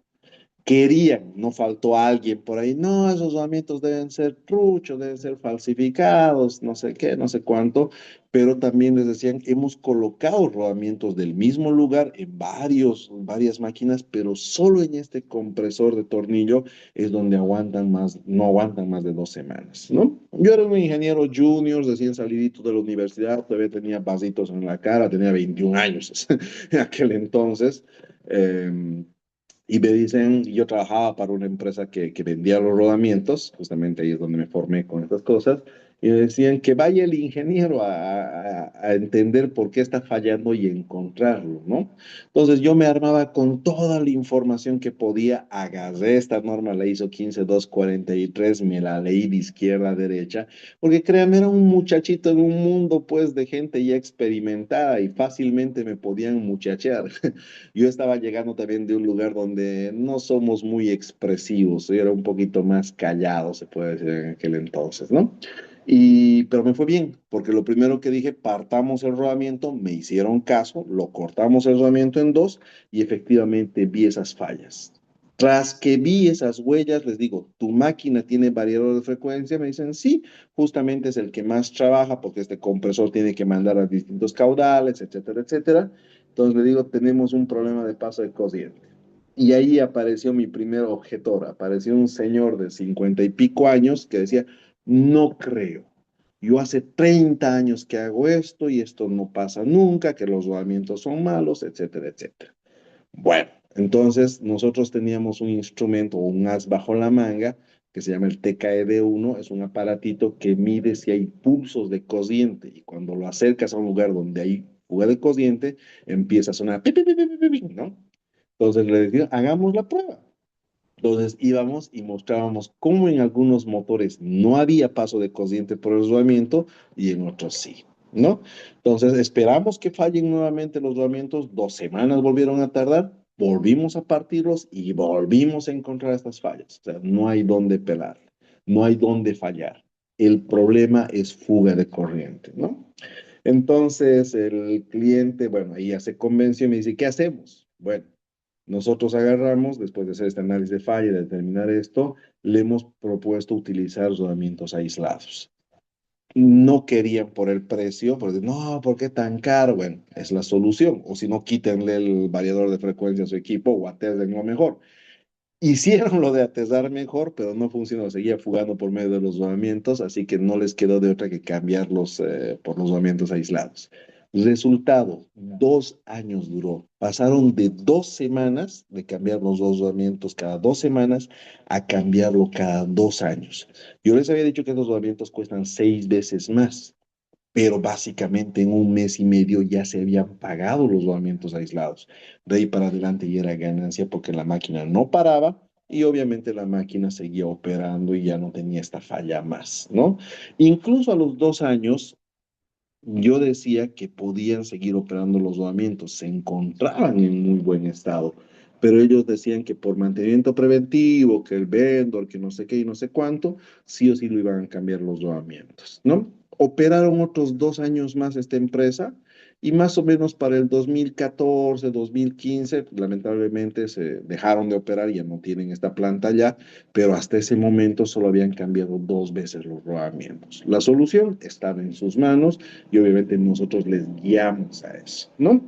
Speaker 1: querían, no faltó alguien por ahí, no, esos rodamientos deben ser truchos, deben ser falsificados, no sé qué, no sé cuánto, pero también les decían, hemos colocado rodamientos del mismo lugar en varias máquinas, pero solo en este compresor de tornillo es donde aguantan más, no aguantan más de 2 semanas, ¿no? Yo era un ingeniero junior, recién salidito de la universidad, todavía tenía vasitos en la cara, tenía 21 años en aquel entonces. Y me dicen, yo trabajaba para una empresa que vendía los rodamientos, justamente ahí es donde me formé con estas cosas, y me decían que vaya el ingeniero a entender por qué está fallando y encontrarlo, ¿no? Entonces yo me armaba con toda la información que podía, agarré esta norma, la ISO 15243, me la leí de izquierda a derecha, porque créanme, era un muchachito en un mundo pues de gente ya experimentada y fácilmente me podían muchachear. Yo estaba llegando también de un lugar donde no somos muy expresivos, yo era un poquito más callado, se puede decir en aquel entonces, ¿no? Pero me fue bien, porque lo primero que dije, partamos el rodamiento, me hicieron caso, lo cortamos el rodamiento en dos y efectivamente vi esas fallas. Tras que vi esas huellas, les digo, ¿tu máquina tiene variador de frecuencia? Me dicen, sí, justamente es el que más trabaja porque este compresor tiene que mandar a distintos caudales, etcétera, etcétera. Entonces le digo, tenemos un problema de paso de corriente. Y ahí apareció mi primer objetor, apareció un señor de 50 y pico años que decía, no creo, yo hace 30 años que hago esto y esto no pasa nunca, que los rodamientos son malos, etcétera, etcétera. Bueno, entonces nosotros teníamos un instrumento o un as bajo la manga que se llama el TKED1, es un aparatito que mide si hay pulsos de corriente y cuando lo acercas a un lugar donde hay fuga de corriente, empieza a sonar, pi, pi, pi, pi, pi, pi, ¿no? Entonces le decía, hagamos la prueba. Entonces íbamos y mostrábamos cómo en algunos motores no había paso de corriente por el rodamiento y en otros sí, ¿no? Entonces esperamos que fallen nuevamente los rodamientos, 2 semanas volvieron a tardar, volvimos a partirlos y volvimos a encontrar estas fallas. O sea, no hay dónde pelar, no hay dónde fallar. El problema es fuga de corriente, ¿no? Entonces el cliente, bueno, ahí ya se convenció y me dice, ¿qué hacemos? Bueno, nosotros agarramos, después de hacer este análisis de falla y de determinar esto, le hemos propuesto utilizar rodamientos aislados. No querían por el precio, porque no, ¿por qué tan caro? Bueno, es la solución. O si no, quítenle el variador de frecuencia a su equipo o aterrenlo mejor. Hicieron lo de atesar mejor, pero no funcionó, seguía fugando por medio de los rodamientos, así que no les quedó de otra que cambiarlos por los rodamientos aislados. Resultado, 2 años duró. Pasaron de 2 semanas de cambiar los dos rodamientos cada 2 semanas a cambiarlo cada 2 años. Yo les había dicho que los rodamientos cuestan 6 veces más, pero básicamente en un mes y medio ya se habían pagado los rodamientos aislados. De ahí para adelante ya era ganancia porque la máquina no paraba y obviamente la máquina seguía operando y ya no tenía esta falla más, ¿no? Incluso a los 2 años yo decía que podían seguir operando los rodamientos, se encontraban en muy buen estado, pero ellos decían que por mantenimiento preventivo, que el vendor, que no sé qué y no sé cuánto, sí o sí lo iban a cambiar los rodamientos, ¿no? Operaron otros 2 años más esta empresa y más o menos para el 2014, 2015, lamentablemente se dejaron de operar, ya no tienen esta planta ya, pero hasta ese momento solo habían cambiado 2 veces los rodamientos. La solución estaba en sus manos y obviamente nosotros les guiamos a eso, ¿no?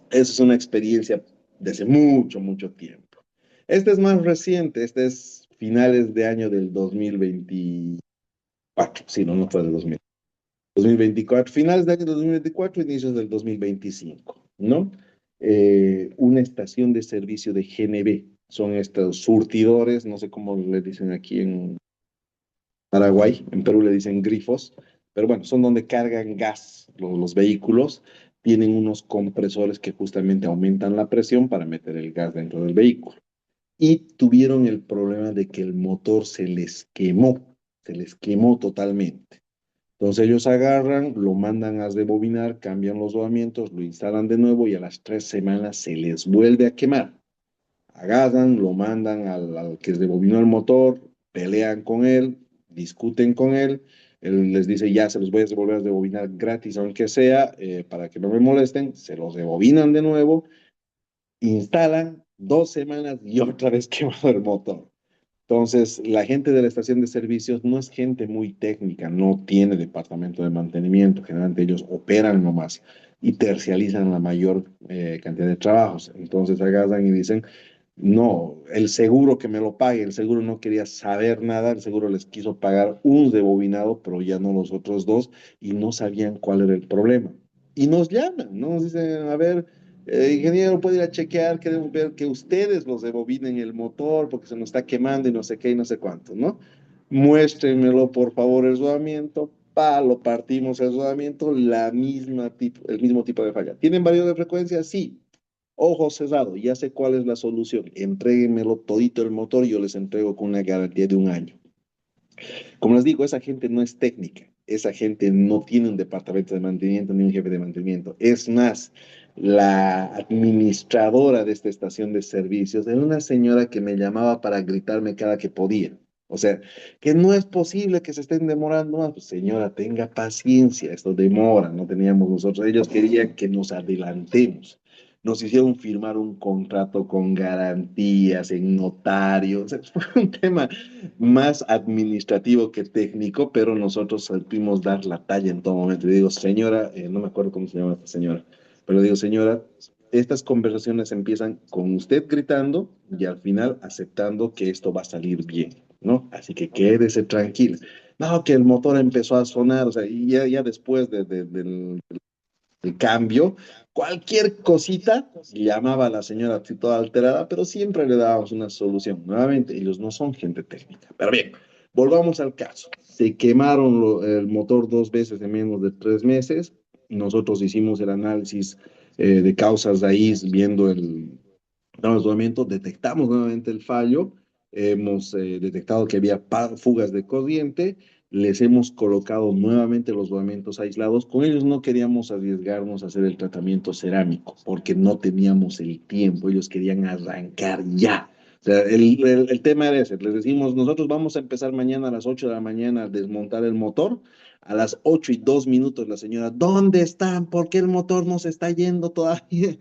Speaker 1: Esa es una experiencia de hace mucho, mucho tiempo. Este es más reciente, este es finales de año del 2024, sí, no, no fue de 2024, finales de año 2024, inicios del 2025, ¿no? Una estación de servicio de GNB, son estos surtidores, no sé cómo le dicen aquí en Paraguay, en Perú le dicen grifos, pero bueno, son donde cargan gas los vehículos, tienen unos compresores que justamente aumentan la presión para meter el gas dentro del vehículo. Y tuvieron el problema de que el motor se les quemó totalmente. Entonces ellos agarran, lo mandan a rebobinar, cambian los rodamientos, lo instalan de nuevo y a las 3 semanas se les vuelve a quemar. Agarran, lo mandan al que rebobinó el motor, pelean con él, discuten con él, él les dice ya se los voy a volver a rebobinar gratis, aunque sea, para que no me molesten, se los rebobinan de nuevo, instalan 2 semanas y otra vez quemado el motor. Entonces, la gente de la estación de servicios no es gente muy técnica, no tiene departamento de mantenimiento, generalmente ellos operan nomás y tercializan la mayor cantidad de trabajos. Entonces agarran y dicen, no, el seguro que me lo pague, el seguro no quería saber nada, el seguro les quiso pagar un rebobinado, pero ya no los otros dos, y no sabían cuál era el problema. Y nos llaman, ¿no? Nos dicen, a ver, ingeniero, puede ir a chequear, queremos ver que ustedes los rebobinen el motor porque se nos está quemando y no sé qué y no sé cuánto, ¿no? Muéstrenmelo, por favor, el rodamiento. Pa, lo partimos el rodamiento, el mismo tipo de falla. ¿Tienen varios de frecuencia? Sí. Ojo cerrado, ya sé cuál es la solución. Entréguenmelo todito el motor y yo les entrego con una garantía de 1 año. Como les digo, esa gente no es técnica, esa gente no tiene un departamento de mantenimiento ni un jefe de mantenimiento. Es más, la administradora de esta estación de servicios era una señora que me llamaba para gritarme cada que podía. O sea, que no es posible que se estén demorando más. Pues, señora, tenga paciencia, esto demora, no teníamos nosotros. Ellos querían que nos adelantemos. Nos hicieron firmar un contrato con garantías en notario. O sea, fue un tema más administrativo que técnico, pero nosotros supimos dar la talla en todo momento. Y digo, señora, no me acuerdo cómo se llama esta señora, pero digo, señora, estas conversaciones empiezan con usted gritando y al final aceptando que esto va a salir bien, ¿no? Así que quédese tranquila. No, que el motor empezó a sonar, o sea, y ya después del el cambio, cualquier cosita, llamaba a la señora así toda alterada, pero siempre le dábamos una solución. Nuevamente, ellos no son gente técnica. Pero bien, volvamos al caso. Se quemaron el motor 2 veces en menos de 3 meses. Nosotros hicimos el análisis de causas raíz, viendo el rodamiento, detectamos nuevamente el fallo, hemos detectado que había fugas de corriente, les hemos colocado nuevamente los rodamientos aislados. Con ellos no queríamos arriesgarnos a hacer el tratamiento cerámico porque no teníamos el tiempo, ellos querían arrancar ya. O sea, el tema era ese, les decimos, nosotros vamos a empezar mañana a las 8 de la mañana a desmontar el motor. A las 8:02 la señora, ¿dónde están? ¿Por qué el motor no se está yendo todavía?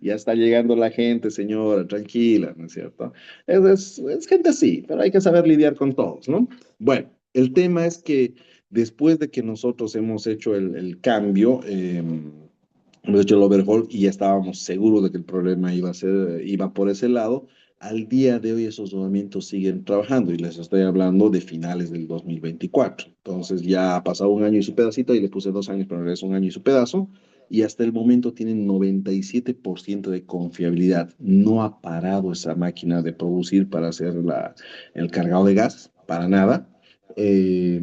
Speaker 1: Ya está llegando la gente, señora, tranquila, ¿no es cierto? Es gente así, pero hay que saber lidiar con todos, ¿no? Bueno, el tema es que después de que nosotros hemos hecho el cambio, hemos hecho el overhaul y ya estábamos seguros de que el problema iba por ese lado. Al día de hoy esos movimientos siguen trabajando y les estoy hablando de finales del 2024. Entonces ya ha pasado 1 año y su pedacito y le puse 2 años, pero es 1 año y su pedazo. Y hasta el momento tienen 97% de confiabilidad. No ha parado esa máquina de producir para hacer el cargado de gas, para nada. Eh,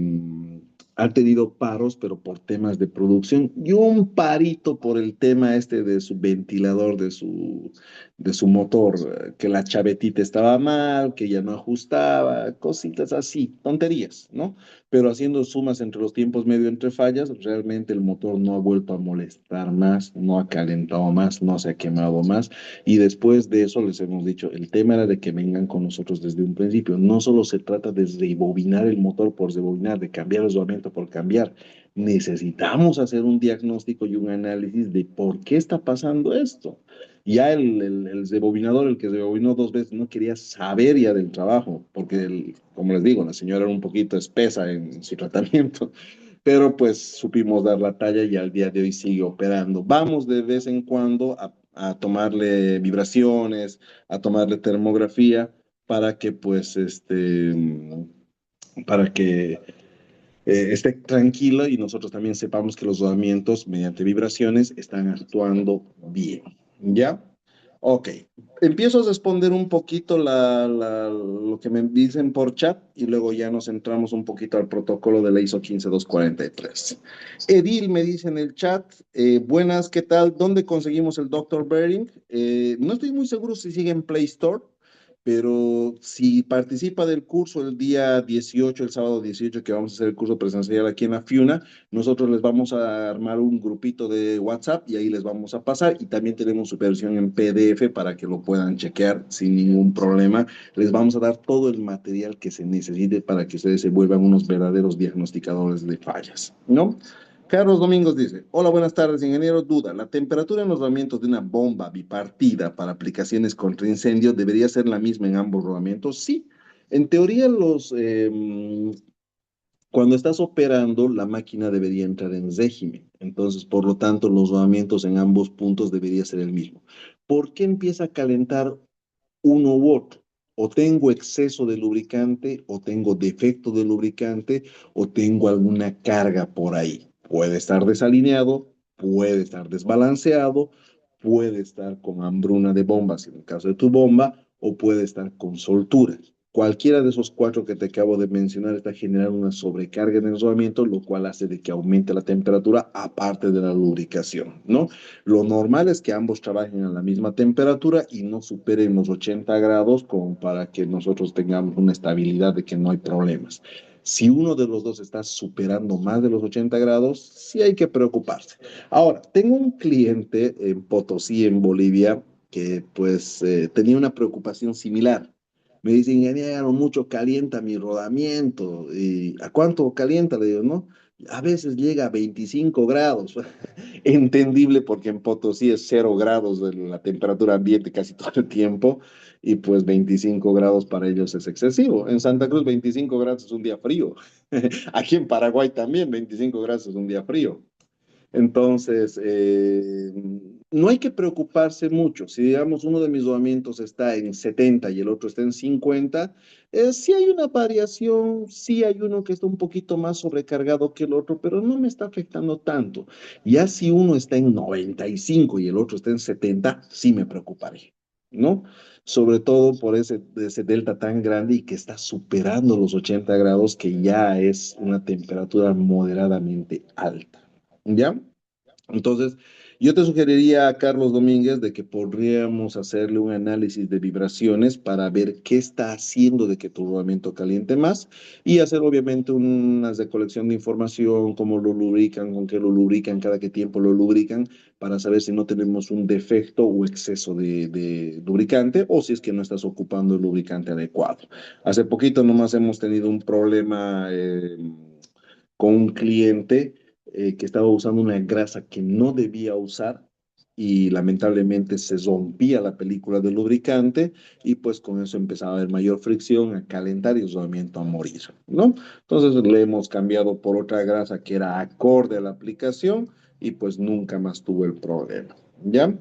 Speaker 1: Ha tenido paros, pero por temas de producción y un parito por el tema este de su ventilador, de su motor, que la chavetita estaba mal, que ya no ajustaba, cositas así, tonterías, ¿no? Pero haciendo sumas entre los tiempos medio entre fallas, realmente el motor no ha vuelto a molestar más, no ha calentado más, no se ha quemado más. Y después de eso les hemos dicho, el tema era de que vengan con nosotros desde un principio. No solo se trata de rebobinar el motor por rebobinar, de cambiar el rodamiento por cambiar. Necesitamos hacer un diagnóstico y un análisis de por qué está pasando esto. Ya el rebobinador, el que rebobinó 2 veces, no quería saber ya del trabajo, porque, como les digo, la señora era un poquito espesa en su tratamiento, pero pues supimos dar la talla y al día de hoy sigue operando. Vamos de vez en cuando a tomarle vibraciones, a tomarle termografía para que pues para que esté tranquilo y nosotros también sepamos que los rodamientos mediante vibraciones están actuando bien. ¿Ya? Ok. Empiezo a responder un poquito lo que me dicen por chat y luego ya nos entramos un poquito al protocolo de la ISO 15243. Edil me dice en el chat, buenas, ¿qué tal? ¿Dónde conseguimos el Dr. Bering? No estoy muy seguro si sigue en Play Store, pero si participa del curso el día 18, el sábado 18, que vamos a hacer el curso presencial aquí en la FIUNA, nosotros les vamos a armar un grupito de WhatsApp y ahí les vamos a pasar y también tenemos su versión en PDF para que lo puedan chequear sin ningún problema. Les vamos a dar todo el material que se necesite para que ustedes se vuelvan unos verdaderos diagnosticadores de fallas, ¿no? Carlos Domingos dice, hola, buenas tardes, ingeniero. Duda, ¿la temperatura en los rodamientos de una bomba bipartida para aplicaciones contra incendio debería ser la misma en ambos rodamientos? Sí, en teoría cuando estás operando, la máquina debería entrar en régimen. Entonces, por lo tanto, los rodamientos en ambos puntos debería ser el mismo. ¿Por qué empieza a calentar uno u otro? O tengo exceso de lubricante, o tengo defecto de lubricante, o tengo alguna carga por ahí. Puede estar desalineado, puede estar desbalanceado, puede estar con hambruna de bombas en el caso de tu bomba, o puede estar con solturas. Cualquiera de esos cuatro que te acabo de mencionar está generando una sobrecarga en el rodamiento, lo cual hace de que aumente la temperatura aparte de la lubricación, ¿no? Lo normal es que ambos trabajen a la misma temperatura y no superen los 80 grados como para que nosotros tengamos una estabilidad de que no hay problemas. Si uno de los dos está superando más de los 80 grados, sí hay que preocuparse. Ahora, tengo un cliente en Potosí, en Bolivia, que pues tenía una preocupación similar. Me dice, ingeniero, mucho calienta mi rodamiento. ¿Y a cuánto calienta? Le digo, ¿no? A veces llega a 25 grados. Entendible porque en Potosí es 0 grados de la temperatura ambiente casi todo el tiempo y pues 25 grados para ellos es excesivo. En Santa Cruz 25 grados es un día frío. Aquí en Paraguay también 25 grados es un día frío. Entonces, no hay que preocuparse mucho. Si, digamos, uno de mis rodamientos está en 70 y el otro está en 50, sí hay una variación, sí hay uno que está un poquito más sobrecargado que el otro, pero no me está afectando tanto. Ya si uno está en 95 y el otro está en 70, sí me preocuparé, ¿no? Sobre todo por ese delta tan grande y que está superando los 80 grados, que ya es una temperatura moderadamente alta. ¿Ya? Entonces, yo te sugeriría a Carlos Domínguez de que podríamos hacerle un análisis de vibraciones para ver qué está haciendo de que tu rodamiento caliente más y hacer obviamente unas de colección de información, cómo lo lubrican, con qué lo lubrican, cada qué tiempo lo lubrican, para saber si no tenemos un defecto o exceso de lubricante o si es que no estás ocupando el lubricante adecuado. Hace poquito nomás hemos tenido un problema con un cliente que estaba usando una grasa que no debía usar y lamentablemente se rompía la película del lubricante y pues con eso empezaba a haber mayor fricción, a calentar y el rodamiento a morir, ¿no? Entonces le hemos cambiado por otra grasa que era acorde a la aplicación y pues nunca más tuvo el problema, ¿ya?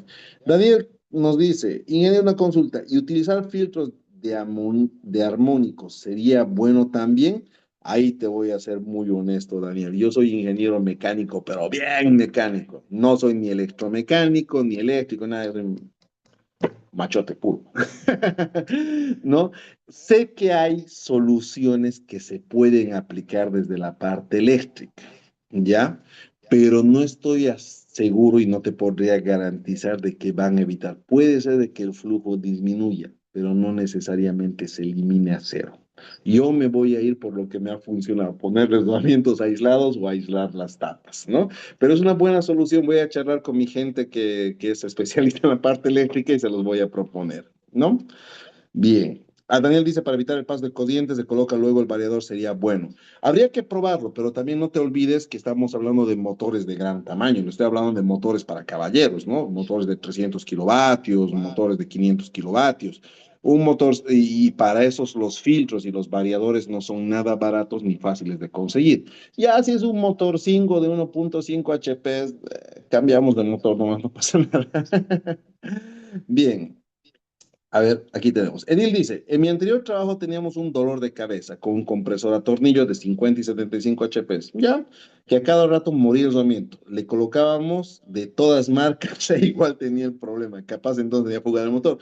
Speaker 1: Daniel nos dice, ingeniero, una consulta, ¿y utilizar filtros de armónicos sería bueno también? Ahí te voy a ser muy honesto, Daniel. Yo soy ingeniero mecánico, pero bien mecánico. No soy ni electromecánico, ni eléctrico, nada. Soy un machote puro. ¿No? Sé que hay soluciones que se pueden aplicar desde la parte eléctrica, ¿ya? Pero no estoy seguro y no te podría garantizar de que van a evitar. Puede ser de que el flujo disminuya, pero no necesariamente se elimine a cero. Yo me voy a ir por lo que me ha funcionado, poner rodamientos aislados o aislar las tapas, ¿no? Pero es una buena solución. Voy a charlar con mi gente que es especialista en la parte eléctrica y se los voy a proponer, ¿no? Bien. A Daniel dice, para evitar el paso de codientes, se coloca luego el variador, sería bueno. Habría que probarlo, pero también no te olvides que estamos hablando de motores de gran tamaño. No estoy hablando de motores para caballeros, ¿no? Motores de 300 kilovatios, motores de 500 kilovatios. Un motor, y para esos los filtros y los variadores no son nada baratos ni fáciles de conseguir. Ya si es un motor 5 de 1.5 HP, cambiamos de motor, nomás no pasa nada. Bien. A ver, aquí tenemos. Edil dice, en mi anterior trabajo teníamos un dolor de cabeza con un compresor a tornillos de 50 y 75 HP, ya, que a cada rato moría el rodamiento. Le colocábamos de todas marcas e igual tenía el problema. Capaz entonces ya fuga el motor.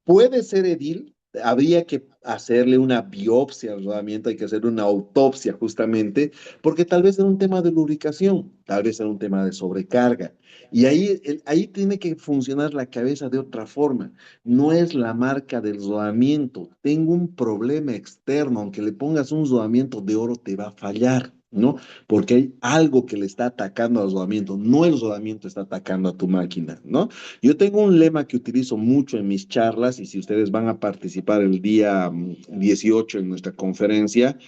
Speaker 1: Puede ser, Edil, habría que hacerle una biopsia al rodamiento, hay que hacerle una autopsia justamente, porque tal vez era un tema de lubricación, tal vez era un tema de sobrecarga. Y ahí, ahí tiene que funcionar la cabeza de otra forma. No es la marca del rodamiento. Tengo un problema externo, aunque le pongas un rodamiento de oro, te va a fallar, ¿no? Porque hay algo que le está atacando al rodamiento, no el rodamiento está atacando a tu máquina, ¿no? Yo tengo un lema que utilizo mucho en mis charlas y si ustedes van a participar el día 18 en nuestra conferencia,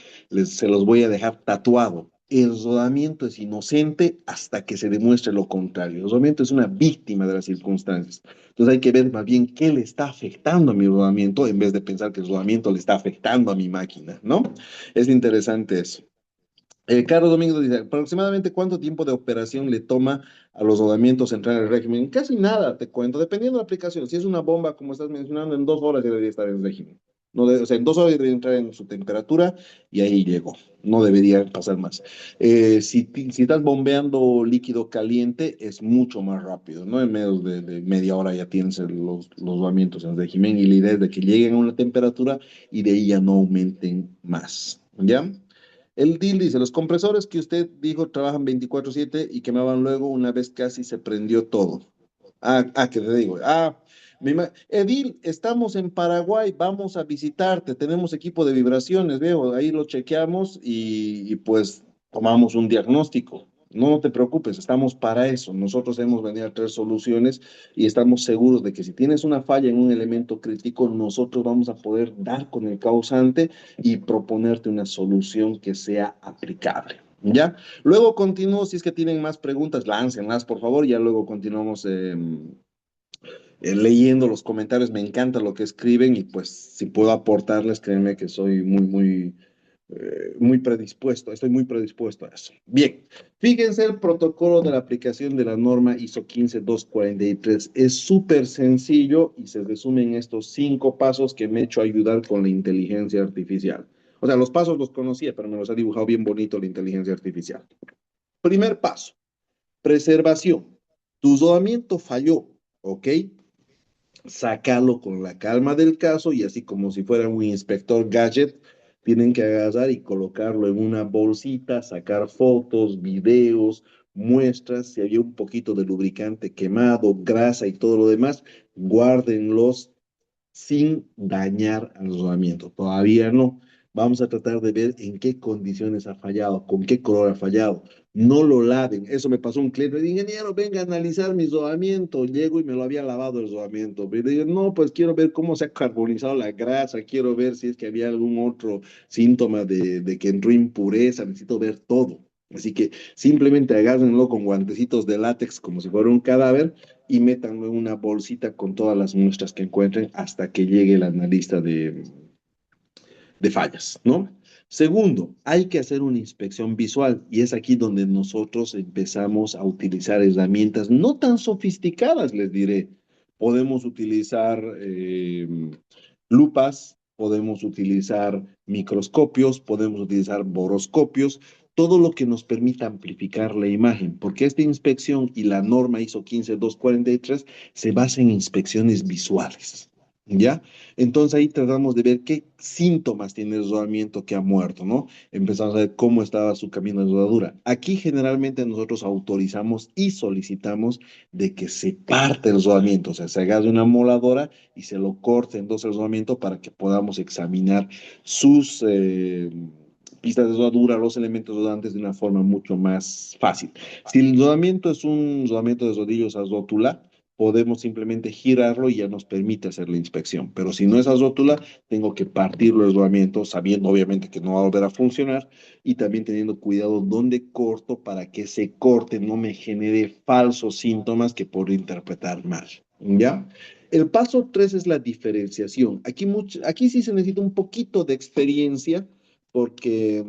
Speaker 1: se los voy a dejar tatuado. El rodamiento es inocente hasta que se demuestre lo contrario. El rodamiento es una víctima de las circunstancias. Entonces hay que ver más bien qué le está afectando a mi rodamiento en vez de pensar que el rodamiento le está afectando a mi máquina, ¿no? Es interesante eso. Carlos Domínguez dice, aproximadamente cuánto tiempo de operación le toma a los rodamientos entrar en el régimen. Casi nada, te cuento, dependiendo de la aplicación. Si es una bomba, como estás mencionando, en 2 horas ya debería estar en régimen. No o sea, en 2 horas debería entrar en su temperatura y ahí llegó. No debería pasar más. Si estás bombeando líquido caliente, es mucho más rápido, ¿no? En menos de media hora ya tienes los rodamientos en régimen y la idea es de que lleguen a una temperatura y de ahí ya no aumenten más. ¿Ya? El deal dice, los compresores que usted dijo trabajan 24/7 y quemaban luego una vez casi se prendió todo. Que te digo. Edil, estamos en Paraguay, vamos a visitarte, tenemos equipo de vibraciones, veo, ahí lo chequeamos y pues tomamos un diagnóstico. No te preocupes, estamos para eso. Nosotros hemos venido a traer soluciones y estamos seguros de que si tienes una falla en un elemento crítico, nosotros vamos a poder dar con el causante y proponerte una solución que sea aplicable. ¿Ya? Luego continúo, si es que tienen más preguntas, láncenlas, por favor, ya luego continuamos leyendo los comentarios, me encanta lo que escriben y pues si puedo aportarles, créanme que soy muy predispuesto, estoy muy predispuesto a eso. Bien, fíjense el protocolo de la aplicación de la norma ISO 15243. Es súper sencillo y se resume en estos 5 pasos que me he hecho ayudar con la inteligencia artificial. O sea, los pasos los conocía, pero me los ha dibujado bien bonito la inteligencia artificial. Primer paso, preservación. Tu rodamiento falló, ¿ok? Sácalo con la calma del caso y así como si fuera un inspector gadget, tienen que agarrar y colocarlo en una bolsita, sacar fotos, videos, muestras, si había un poquito de lubricante quemado, grasa y todo lo demás, guárdenlos sin dañar al rodamiento. Todavía no. Vamos a tratar de ver en qué condiciones ha fallado, con qué color ha fallado. No lo laven. Eso me pasó un cliente. Le dije, ingeniero, venga a analizar mi rodamiento. Llego y me lo había lavado el rodamiento. Pero digo, no, pues quiero ver cómo se ha carbonizado la grasa. Quiero ver si es que había algún otro síntoma de que entró impureza. Necesito ver todo. Así que simplemente agárrenlo con guantecitos de látex como si fuera un cadáver y métanlo en una bolsita con todas las muestras que encuentren hasta que llegue el analista de fallas, ¿no? Segundo, hay que hacer una inspección visual y es aquí donde nosotros empezamos a utilizar herramientas no tan sofisticadas, les diré. Podemos utilizar lupas, podemos utilizar microscopios, podemos utilizar boroscopios, todo lo que nos permita amplificar la imagen, porque esta inspección y la norma ISO 15243 se basa en inspecciones visuales, ¿ya? Entonces ahí tratamos de ver qué síntomas tiene el rodamiento que ha muerto, ¿no? Empezamos a ver cómo estaba su camino de rodadura. Aquí generalmente nosotros autorizamos y solicitamos de que se parte el rodamiento, o sea, se haga de una moladora y se lo corte en dos el rodamiento para que podamos examinar sus pistas de rodadura, los elementos rodantes de una forma mucho más fácil. Si el rodamiento es un rodamiento de rodillos a rótula, podemos simplemente girarlo y ya nos permite hacer la inspección. Pero si no es a rótula, tengo que partirlo el rodamiento, sabiendo obviamente que no va a volver a funcionar y también teniendo cuidado dónde corto para que ese corte no me genere falsos síntomas que puedo interpretar mal. ¿Ya? El paso 3 es la diferenciación. Aquí sí se necesita un poquito de experiencia porque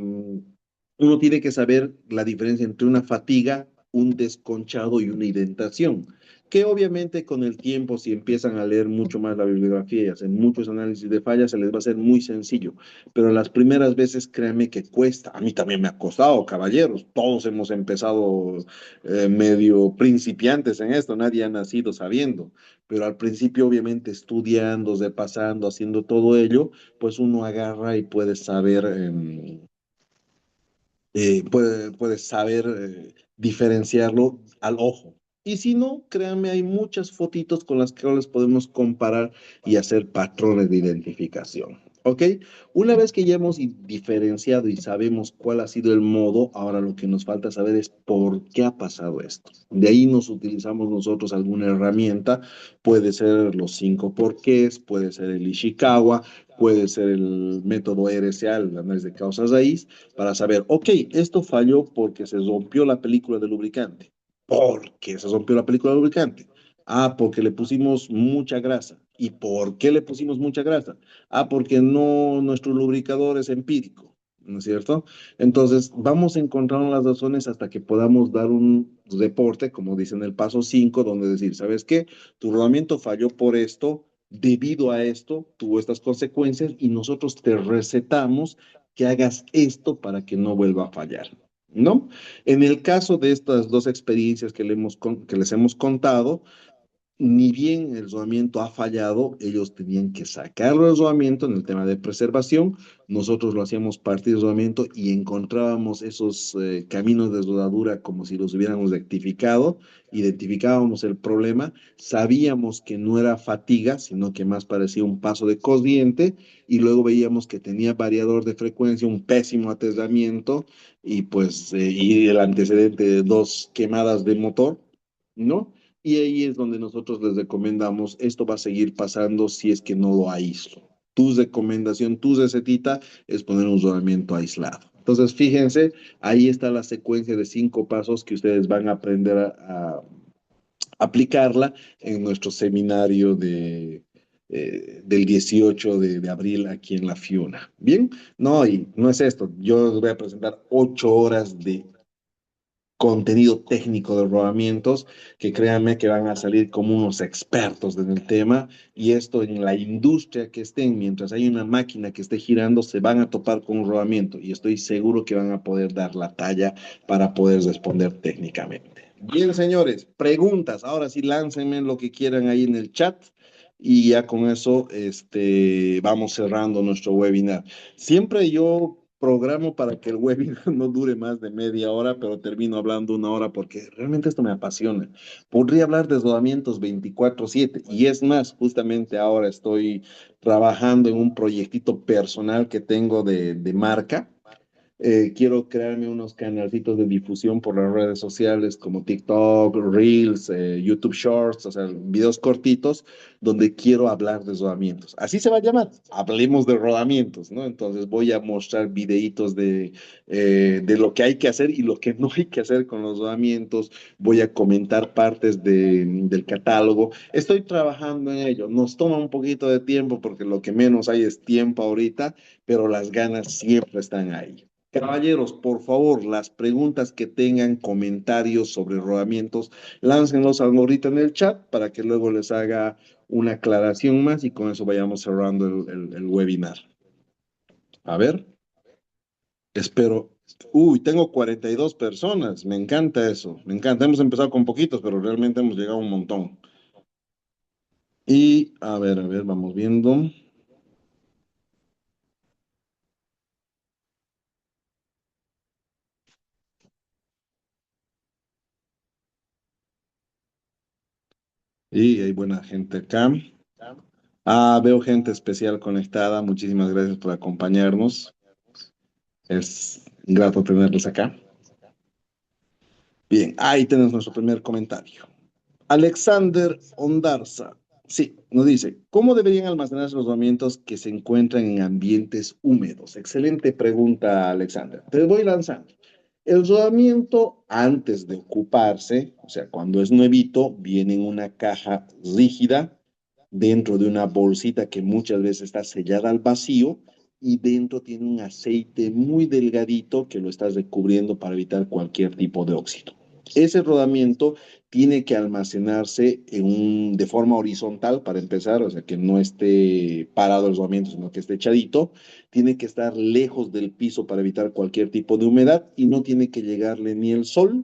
Speaker 1: uno tiene que saber la diferencia entre una fatiga, un desconchado y una indentación, que obviamente con el tiempo, si empiezan a leer mucho más la bibliografía y hacen muchos análisis de fallas, se les va a hacer muy sencillo, pero las primeras veces créanme que cuesta. A mí también me ha costado, caballeros, todos hemos empezado medio principiantes en esto, nadie ha nacido sabiendo, pero al principio obviamente estudiando, repasando, haciendo todo ello, pues uno agarra y puede saber puedes saber diferenciarlo al ojo. Y si no, créanme, hay muchas fotitos con las que les podemos comparar y hacer patrones de identificación. ¿Ok? Una vez que ya hemos diferenciado y sabemos cuál ha sido el modo, ahora lo que nos falta saber es por qué ha pasado esto. De ahí nos utilizamos nosotros alguna herramienta, puede ser los 5 porqués, puede ser el Ishikawa, puede ser el método RSA, el análisis de causas raíz, para saber, ok, esto falló porque se rompió la película del lubricante. ¿Por qué se rompió la película del lubricante? Ah, porque le pusimos mucha grasa. ¿Y por qué le pusimos mucha grasa? Ah, porque no, nuestro lubricador es empírico, ¿no es cierto? Entonces, vamos encontrando las razones hasta que podamos dar un reporte, como dice en el paso 5, donde decir, ¿sabes qué? Tu rodamiento falló por esto, debido a esto, tuvo estas consecuencias y nosotros te recetamos que hagas esto para que no vuelva a fallar, ¿no? En el caso de estas dos experiencias que les hemos contado, ni bien el rodamiento ha fallado, ellos tenían que sacarlo del rodamiento en el tema de preservación. Nosotros lo hacíamos partir del rodamiento y encontrábamos esos caminos de rodadura como si los hubiéramos rectificado, identificábamos el problema, sabíamos que no era fatiga, sino que más parecía un paso de corriente, y luego veíamos que tenía variador de frecuencia, un pésimo aterramiento y el antecedente de dos quemadas de motor, ¿no? Y ahí es donde nosotros les recomendamos, esto va a seguir pasando si es que no lo aíslo. Tu recomendación, tu recetita es poner un rodamiento aislado. Entonces, fíjense, ahí está la secuencia de 5 pasos que ustedes van a aprender a aplicarla en nuestro seminario del 18 de abril aquí en La Fiuna. Bien, no, y no es esto. Yo les voy a presentar 8 horas de contenido técnico de rodamientos, que créanme que van a salir como unos expertos en el tema, y esto en la industria que estén, mientras hay una máquina que esté girando, se van a topar con un rodamiento y estoy seguro que van a poder dar la talla para poder responder técnicamente. Bien, señores, preguntas, ahora sí láncenme lo que quieran ahí en el chat. Y ya con eso, vamos cerrando nuestro webinar. Siempre yo programo para que el webinar no dure más de media hora, pero termino hablando 1 hora porque realmente esto me apasiona. Podría hablar de rodamientos 24/7 y es más, justamente ahora estoy trabajando en un proyectito personal que tengo de marca. Quiero crearme unos canalcitos de difusión por las redes sociales como TikTok, Reels, YouTube Shorts, o sea, videos cortitos donde quiero hablar de rodamientos. Así se va a llamar, hablemos de rodamientos, ¿no? Entonces voy a mostrar videitos de lo que hay que hacer y lo que no hay que hacer con los rodamientos. Voy a comentar partes del catálogo. Estoy trabajando en ello. Nos toma un poquito de tiempo porque lo que menos hay es tiempo ahorita, pero las ganas siempre están ahí. Caballeros, por favor, las preguntas que tengan, comentarios sobre rodamientos, láncenlos ahorita en el chat para que luego les haga una aclaración más y con eso vayamos cerrando el webinar. A ver, espero. Uy, tengo 42 personas. Me encanta eso. Me encanta. Hemos empezado con poquitos, pero realmente hemos llegado a un montón. Y a ver, vamos viendo. Y hay buena gente acá. Ah, veo gente especial conectada. Muchísimas gracias por acompañarnos. Es grato tenerlos acá. Bien, ahí tenemos nuestro primer comentario. Alexander Ondarza. Sí, nos dice, ¿cómo deberían almacenarse los rodamientos que se encuentran en ambientes húmedos? Excelente pregunta, Alexander. Te voy lanzando. El rodamiento, antes de ocuparse, o sea, cuando es nuevito, viene en una caja rígida, dentro de una bolsita que muchas veces está sellada al vacío y dentro tiene un aceite muy delgadito que lo está recubriendo para evitar cualquier tipo de óxido. Ese rodamiento tiene que almacenarse de forma horizontal para empezar, o sea, que no esté parado el rodamiento, sino que esté echadito. Tiene que estar lejos del piso para evitar cualquier tipo de humedad y no tiene que llegarle ni el sol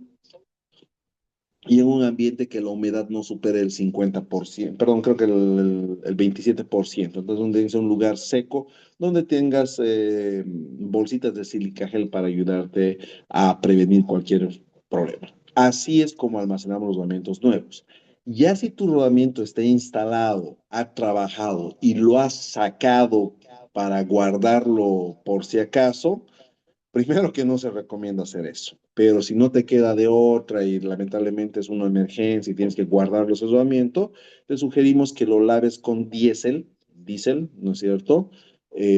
Speaker 1: y en un ambiente que la humedad no supere el 50%, perdón, creo que el 27%. Entonces, donde es un lugar seco, donde tengas bolsitas de silica gel para ayudarte a prevenir cualquier problema. Así es como almacenamos los rodamientos nuevos. Ya si tu rodamiento está instalado, ha trabajado y lo has sacado para guardarlo por si acaso, primero que no se recomienda hacer eso, pero si no te queda de otra y lamentablemente es una emergencia y tienes que guardar los asesoramientos, te sugerimos que lo laves con diésel, ¿no es cierto?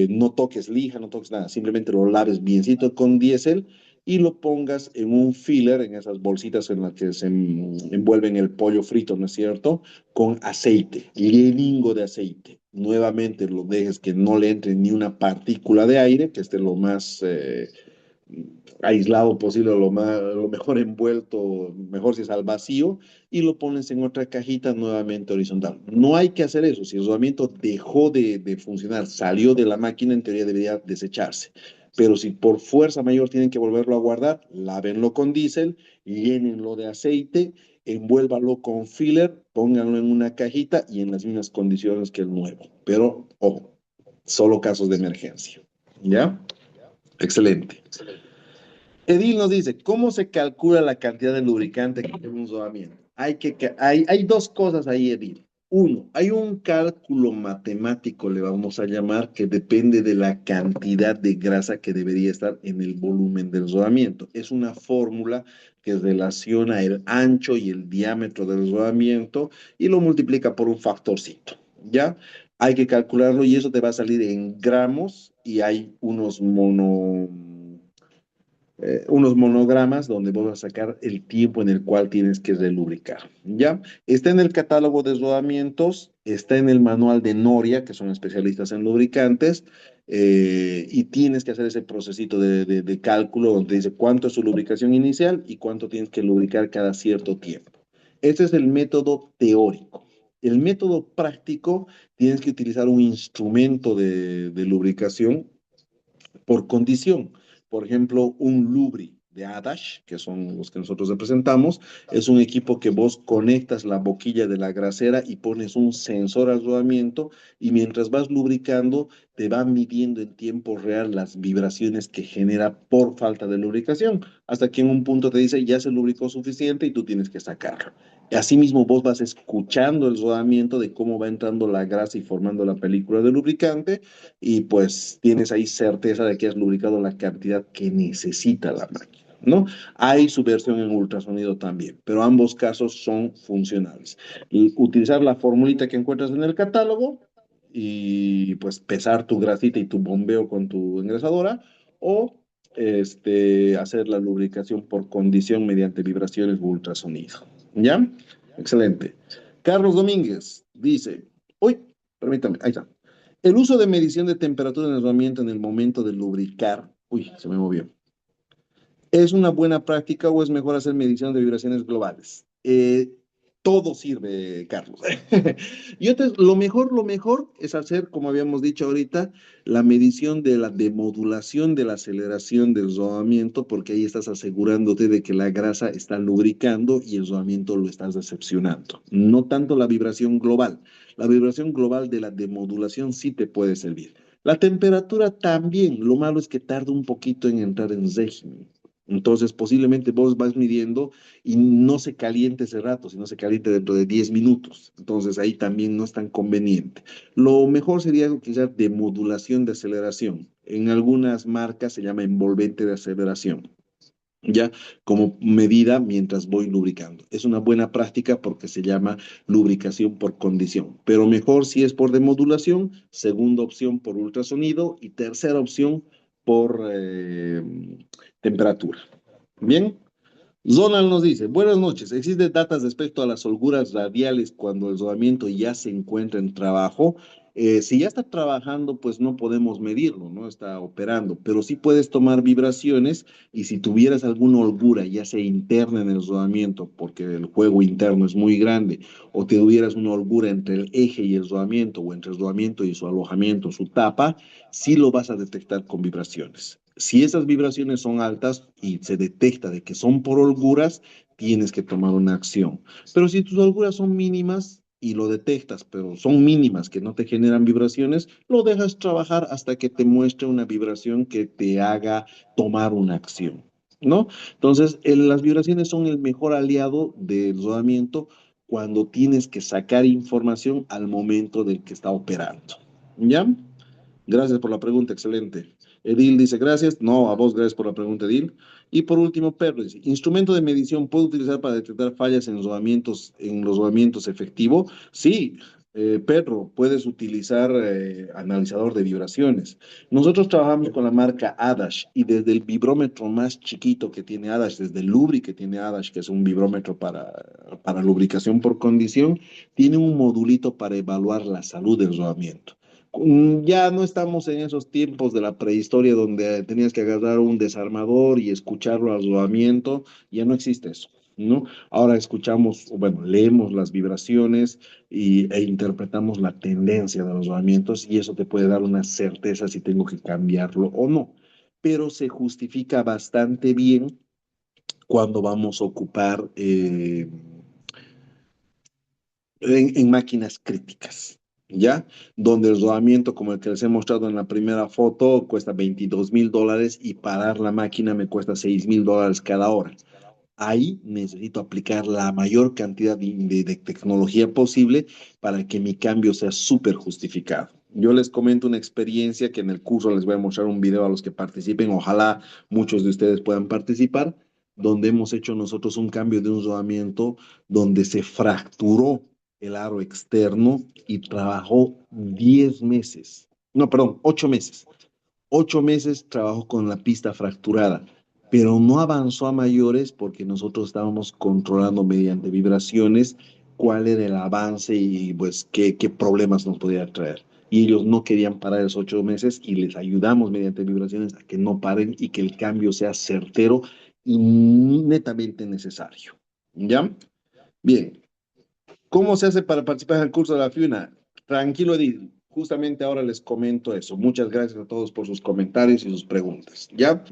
Speaker 1: no toques lija, no toques nada, simplemente lo laves biencito con diésel y lo pongas en un filler, en esas bolsitas en las que se envuelven el pollo frito, ¿no es cierto? Con aceite, lleningo de aceite. Nuevamente lo dejes que no le entre ni una partícula de aire, que esté lo más aislado posible, lo mejor envuelto, mejor si es al vacío, y lo pones en otra cajita nuevamente horizontal. No hay que hacer eso. Si el rodamiento dejó de funcionar, salió de la máquina, en teoría debería desecharse. Pero si por fuerza mayor tienen que volverlo a guardar, lávenlo con diésel, llénenlo de aceite, envuélvalo con filler, pónganlo en una cajita y en las mismas condiciones que el nuevo. Pero, ojo, solo casos de emergencia. ¿Ya? Excelente. Edil nos dice, ¿cómo se calcula la cantidad de lubricante que lleva un rodamiento? Hay dos cosas ahí, Edil. Uno, hay un cálculo matemático, le vamos a llamar, que depende de la cantidad de grasa que debería estar en el volumen del rodamiento. Es una fórmula que relaciona el ancho y el diámetro del rodamiento y lo multiplica por un factorcito, ¿ya? Hay que calcularlo y eso te va a salir en gramos y hay unos monogramas donde vas a sacar el tiempo en el cual tienes que relubricar. ¿Ya? Está en el catálogo de rodamientos, está en el manual de Noria, que son especialistas en lubricantes, y tienes que hacer ese procesito de cálculo donde dice cuánto es su lubricación inicial y cuánto tienes que lubricar cada cierto tiempo. Ese es el método teórico. El método práctico, tienes que utilizar un instrumento de lubricación por condición. Por ejemplo, un Lubri de Adash, que son los que nosotros representamos, es un equipo que vos conectas la boquilla de la grasera y pones un sensor al rodamiento y mientras vas lubricando te va midiendo en tiempo real las vibraciones que genera por falta de lubricación, hasta que en un punto te dice ya se lubricó suficiente y tú tienes que sacarlo. Asimismo, vos vas escuchando el rodamiento de cómo va entrando la grasa y formando la película de lubricante y pues tienes ahí certeza de que has lubricado la cantidad que necesita la máquina, ¿no? Hay su versión en ultrasonido también, pero ambos casos son funcionales. Y utilizar la formulita que encuentras en el catálogo y pues pesar tu grasita y tu bombeo con tu engrasadora o hacer la lubricación por condición mediante vibraciones o ultrasonido. ¿Ya? Excelente. Carlos Domínguez dice, uy, permítame, ahí está. El uso de medición de temperatura en el herramienta en el momento de lubricar, uy, se me movió. ¿Es una buena práctica o es mejor hacer medición de vibraciones globales? Todo sirve, Carlos. Lo mejor es hacer, como habíamos dicho ahorita, la medición de la demodulación de la aceleración del rodamiento, porque ahí estás asegurándote de que la grasa está lubricando y el rodamiento lo estás decepcionando. No tanto la vibración global. La vibración global de la demodulación sí te puede servir. La temperatura también, lo malo es que tarda un poquito en entrar en régimen. Entonces, posiblemente vos vas midiendo y no se caliente ese rato, sino se caliente dentro de 10 minutos. Entonces, ahí también no es tan conveniente. Lo mejor sería utilizar demodulación de aceleración. En algunas marcas se llama envolvente de aceleración, ya como medida mientras voy lubricando. Es una buena práctica porque se llama lubricación por condición, pero mejor si es por demodulación, segunda opción por ultrasonido y tercera opción por temperatura. Bien. Zonal nos dice, buenas noches, ¿existen datas respecto a las holguras radiales cuando el rodamiento ya se encuentra en trabajo? Si ya está trabajando, pues no podemos medirlo, no está operando, pero sí puedes tomar vibraciones y si tuvieras alguna holgura, ya sea interna en el rodamiento, porque el juego interno es muy grande, o te tuvieras una holgura entre el eje y el rodamiento, o entre el rodamiento y su alojamiento, su tapa, sí lo vas a detectar con vibraciones. Si esas vibraciones son altas y se detecta de que son por holguras, tienes que tomar una acción. Pero si tus holguras son mínimas y lo detectas, pero son mínimas que no te generan vibraciones, lo dejas trabajar hasta que te muestre una vibración que te haga tomar una acción, ¿no? Entonces, las vibraciones son el mejor aliado del rodamiento cuando tienes que sacar información al momento del que está operando. ¿Ya? Gracias por la pregunta, excelente. Edil dice gracias. No, a vos gracias por la pregunta, Edil. Y por último, Pedro dice, ¿instrumento de medición puede utilizar para detectar fallas en los rodamientos efectivo? Sí, Pedro, puedes utilizar analizador de vibraciones. Nosotros trabajamos con la marca Adash y desde el vibrómetro más chiquito que tiene Adash, desde el Lubri que tiene Adash, que es un vibrómetro para lubricación por condición, tiene un modulito para evaluar la salud del rodamiento. Ya no estamos en esos tiempos de la prehistoria donde tenías que agarrar un desarmador y escucharlo al rodamiento. Ya no existe eso, ¿no? Ahora escuchamos, o bueno, leemos las vibraciones e interpretamos la tendencia de los movimientos y eso te puede dar una certeza si tengo que cambiarlo o no. Pero se justifica bastante bien cuando vamos a ocupar en máquinas críticas, ¿ya? Donde el rodamiento, como el que les he mostrado en la primera foto, cuesta $22,000 y parar la máquina me cuesta $6,000 cada hora. Ahí necesito aplicar la mayor cantidad de tecnología posible para que mi cambio sea súper justificado. Yo les comento una experiencia que en el curso les voy a mostrar un video a los que participen. Ojalá muchos de ustedes puedan participar, donde hemos hecho nosotros un cambio de un rodamiento donde se fracturó el aro externo y trabajó 10 meses. No, perdón, 8 meses. 8 meses trabajó con la pista fracturada, pero no avanzó a mayores porque nosotros estábamos controlando mediante vibraciones cuál era el avance y pues qué problemas nos podía traer. Y ellos no querían parar esos 8 meses y les ayudamos mediante vibraciones a que no paren y que el cambio sea certero y netamente necesario. ¿Ya? Bien, ¿cómo se hace para participar en el curso de la FIUNA? Tranquilo, Edil. Justamente ahora les comento eso. Muchas gracias a todos por sus comentarios y sus preguntas. ¿Ya?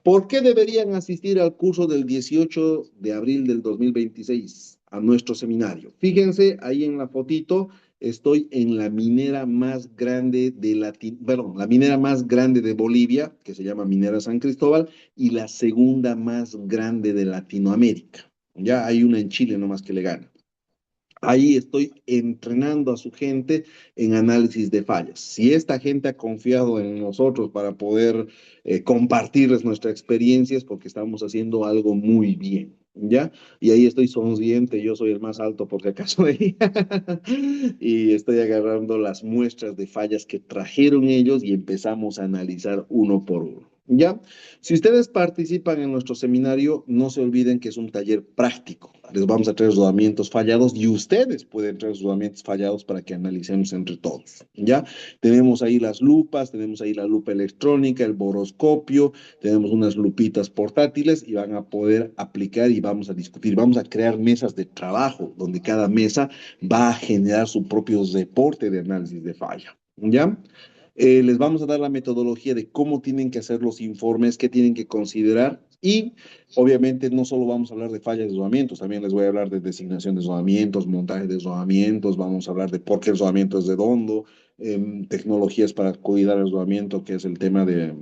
Speaker 1: ¿Por qué deberían asistir al curso del 18 de abril del 2026 a nuestro seminario? Fíjense, ahí en la fotito estoy en la minera más grande de perdón, la minera más grande de Bolivia, que se llama Minera San Cristóbal, y la segunda más grande de Latinoamérica. Ya hay una en Chile nomás que le gana. Ahí estoy entrenando a su gente en análisis de fallas. Si esta gente ha confiado en nosotros para poder compartirles nuestra experiencia es porque estamos haciendo algo muy bien, ¿ya? Y ahí estoy sonriente, yo soy el más alto por si acaso ahí. Y estoy agarrando las muestras de fallas que trajeron ellos y empezamos a analizar uno por uno, ¿ya? Si ustedes participan en nuestro seminario, no se olviden que es un taller práctico. Les vamos a traer rodamientos fallados y ustedes pueden traer rodamientos fallados para que analicemos entre todos. ¿Ya? Tenemos ahí las lupas, tenemos ahí la lupa electrónica, el boroscopio, tenemos unas lupitas portátiles y van a poder aplicar y vamos a discutir. Vamos a crear mesas de trabajo donde cada mesa va a generar su propio reporte de análisis de falla. ¿Ya? Les vamos a dar la metodología de cómo tienen que hacer los informes, qué tienen que considerar y obviamente no solo vamos a hablar de fallas de rodamientos, también les voy a hablar de designación de rodamientos, montaje de rodamientos, vamos a hablar de por qué el rodamiento es redondo, tecnologías para cuidar el rodamiento, que es el tema de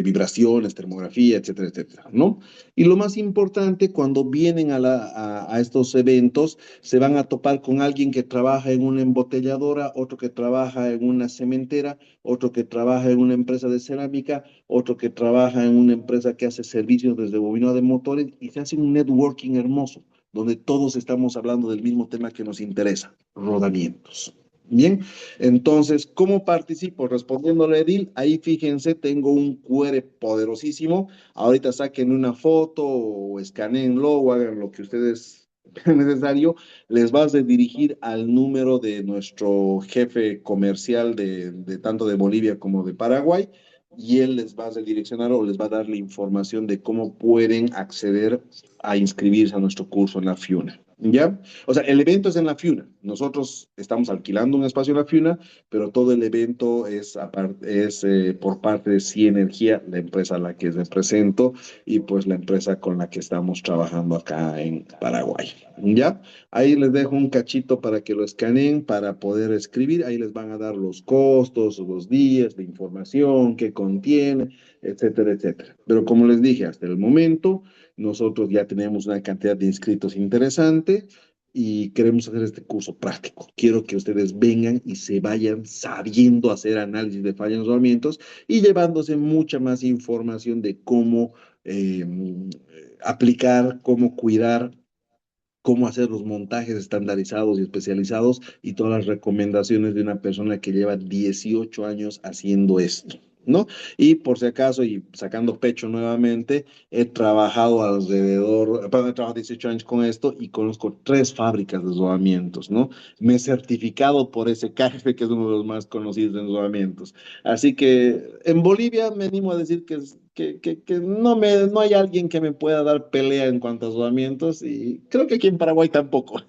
Speaker 1: vibraciones, termografía, etcétera, etcétera, ¿no? Y lo más importante, cuando vienen a estos eventos, se van a topar con alguien que trabaja en una embotelladora, otro que trabaja en una cementera, otro que trabaja en una empresa de cerámica, otro que trabaja en una empresa que hace servicios desde bobina de motores y se hace un networking hermoso, donde todos estamos hablando del mismo tema que nos interesa, rodamientos. Bien, entonces, ¿cómo participo? Respondiéndole a Edil, ahí fíjense, tengo un QR poderosísimo. Ahorita saquen una foto o escaneenlo o hagan lo que ustedes vean necesario. Les vas a dirigir al número de nuestro jefe comercial de tanto de Bolivia como de Paraguay y él les va a redireccionar o les va a dar la información de cómo pueden acceder a inscribirse a nuestro curso en la FIUNA. ¿Ya? O sea, el evento es en la FIUNA. Nosotros estamos alquilando un espacio en la FIUNA, pero todo el evento es por parte de Sí Energía, la empresa a la que represento y pues la empresa con la que estamos trabajando acá en Paraguay. ¿Ya? Ahí les dejo un cachito para que lo escaneen para poder escribir. Ahí les van a dar los costos, los días, la información que contiene, etcétera, etcétera. Pero como les dije, hasta el momento nosotros ya tenemos una cantidad de inscritos interesante y queremos hacer este curso práctico. Quiero que ustedes vengan y se vayan sabiendo hacer análisis de fallas en rodamientos y llevándose mucha más información de cómo aplicar, cómo cuidar cómo hacer los montajes estandarizados y especializados y todas las recomendaciones de una persona que lleva 18 años haciendo esto, ¿no? Y por si acaso, y sacando pecho nuevamente, he trabajado alrededor, perdón, he trabajado 18 años con esto y conozco 3 fábricas de rodamientos, ¿no? Me he certificado por ese CAFE, que es uno de los más conocidos en rodamientos. Así que en Bolivia me animo a decir que no hay alguien que me pueda dar pelea en cuanto a rodamientos y creo que aquí en Paraguay tampoco.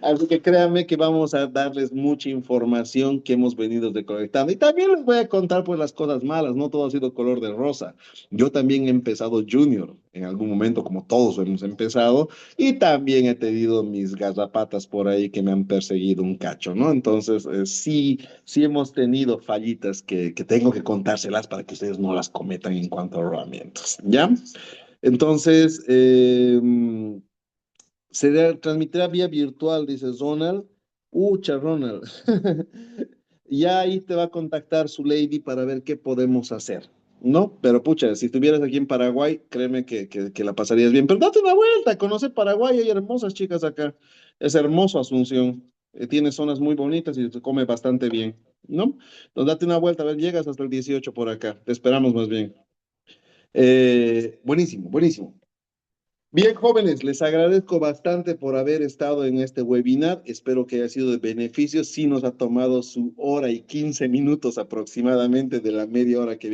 Speaker 1: Así que créanme que vamos a darles mucha información que hemos venido recolectando. Y también les voy a contar pues las cosas malas, no todo ha sido color de rosa. Yo también he empezado junior en algún momento, como todos hemos empezado, y también he tenido mis garrapatas por ahí que me han perseguido un cacho, ¿no? Entonces, sí hemos tenido fallitas que tengo que contárselas para que ustedes no las cometan en cuanto a rodamientos, ¿ya? Entonces, se transmitirá vía virtual, dices Ronald. Ucha, Ronald. Ya ahí te va a contactar su lady para ver qué podemos hacer, ¿no? Pero pucha, si estuvieras aquí en Paraguay, créeme que la pasarías bien. Pero date una vuelta, conoce Paraguay, hay hermosas chicas acá. Es hermoso Asunción. Tiene zonas muy bonitas y se come bastante bien, ¿no? Entonces date una vuelta, a ver, llegas hasta el 18 por acá. Te esperamos más bien. Buenísimo, buenísimo. Bien, jóvenes, les agradezco bastante por haber estado en este webinar. Espero que haya sido de beneficio. Sí nos ha tomado su hora y 15 minutos aproximadamente de la media hora que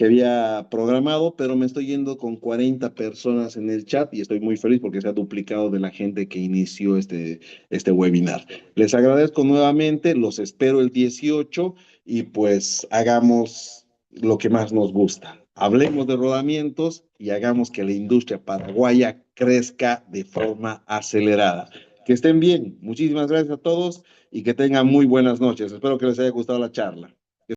Speaker 1: había programado, pero me estoy yendo con 40 personas en el chat y estoy muy feliz porque se ha duplicado de la gente que inició este webinar. Les agradezco nuevamente, los espero el 18 y pues hagamos lo que más nos gusta. Hablemos de rodamientos y hagamos que la industria paraguaya crezca de forma acelerada. Que estén bien. Muchísimas gracias a todos y que tengan muy buenas noches. Espero que les haya gustado la charla.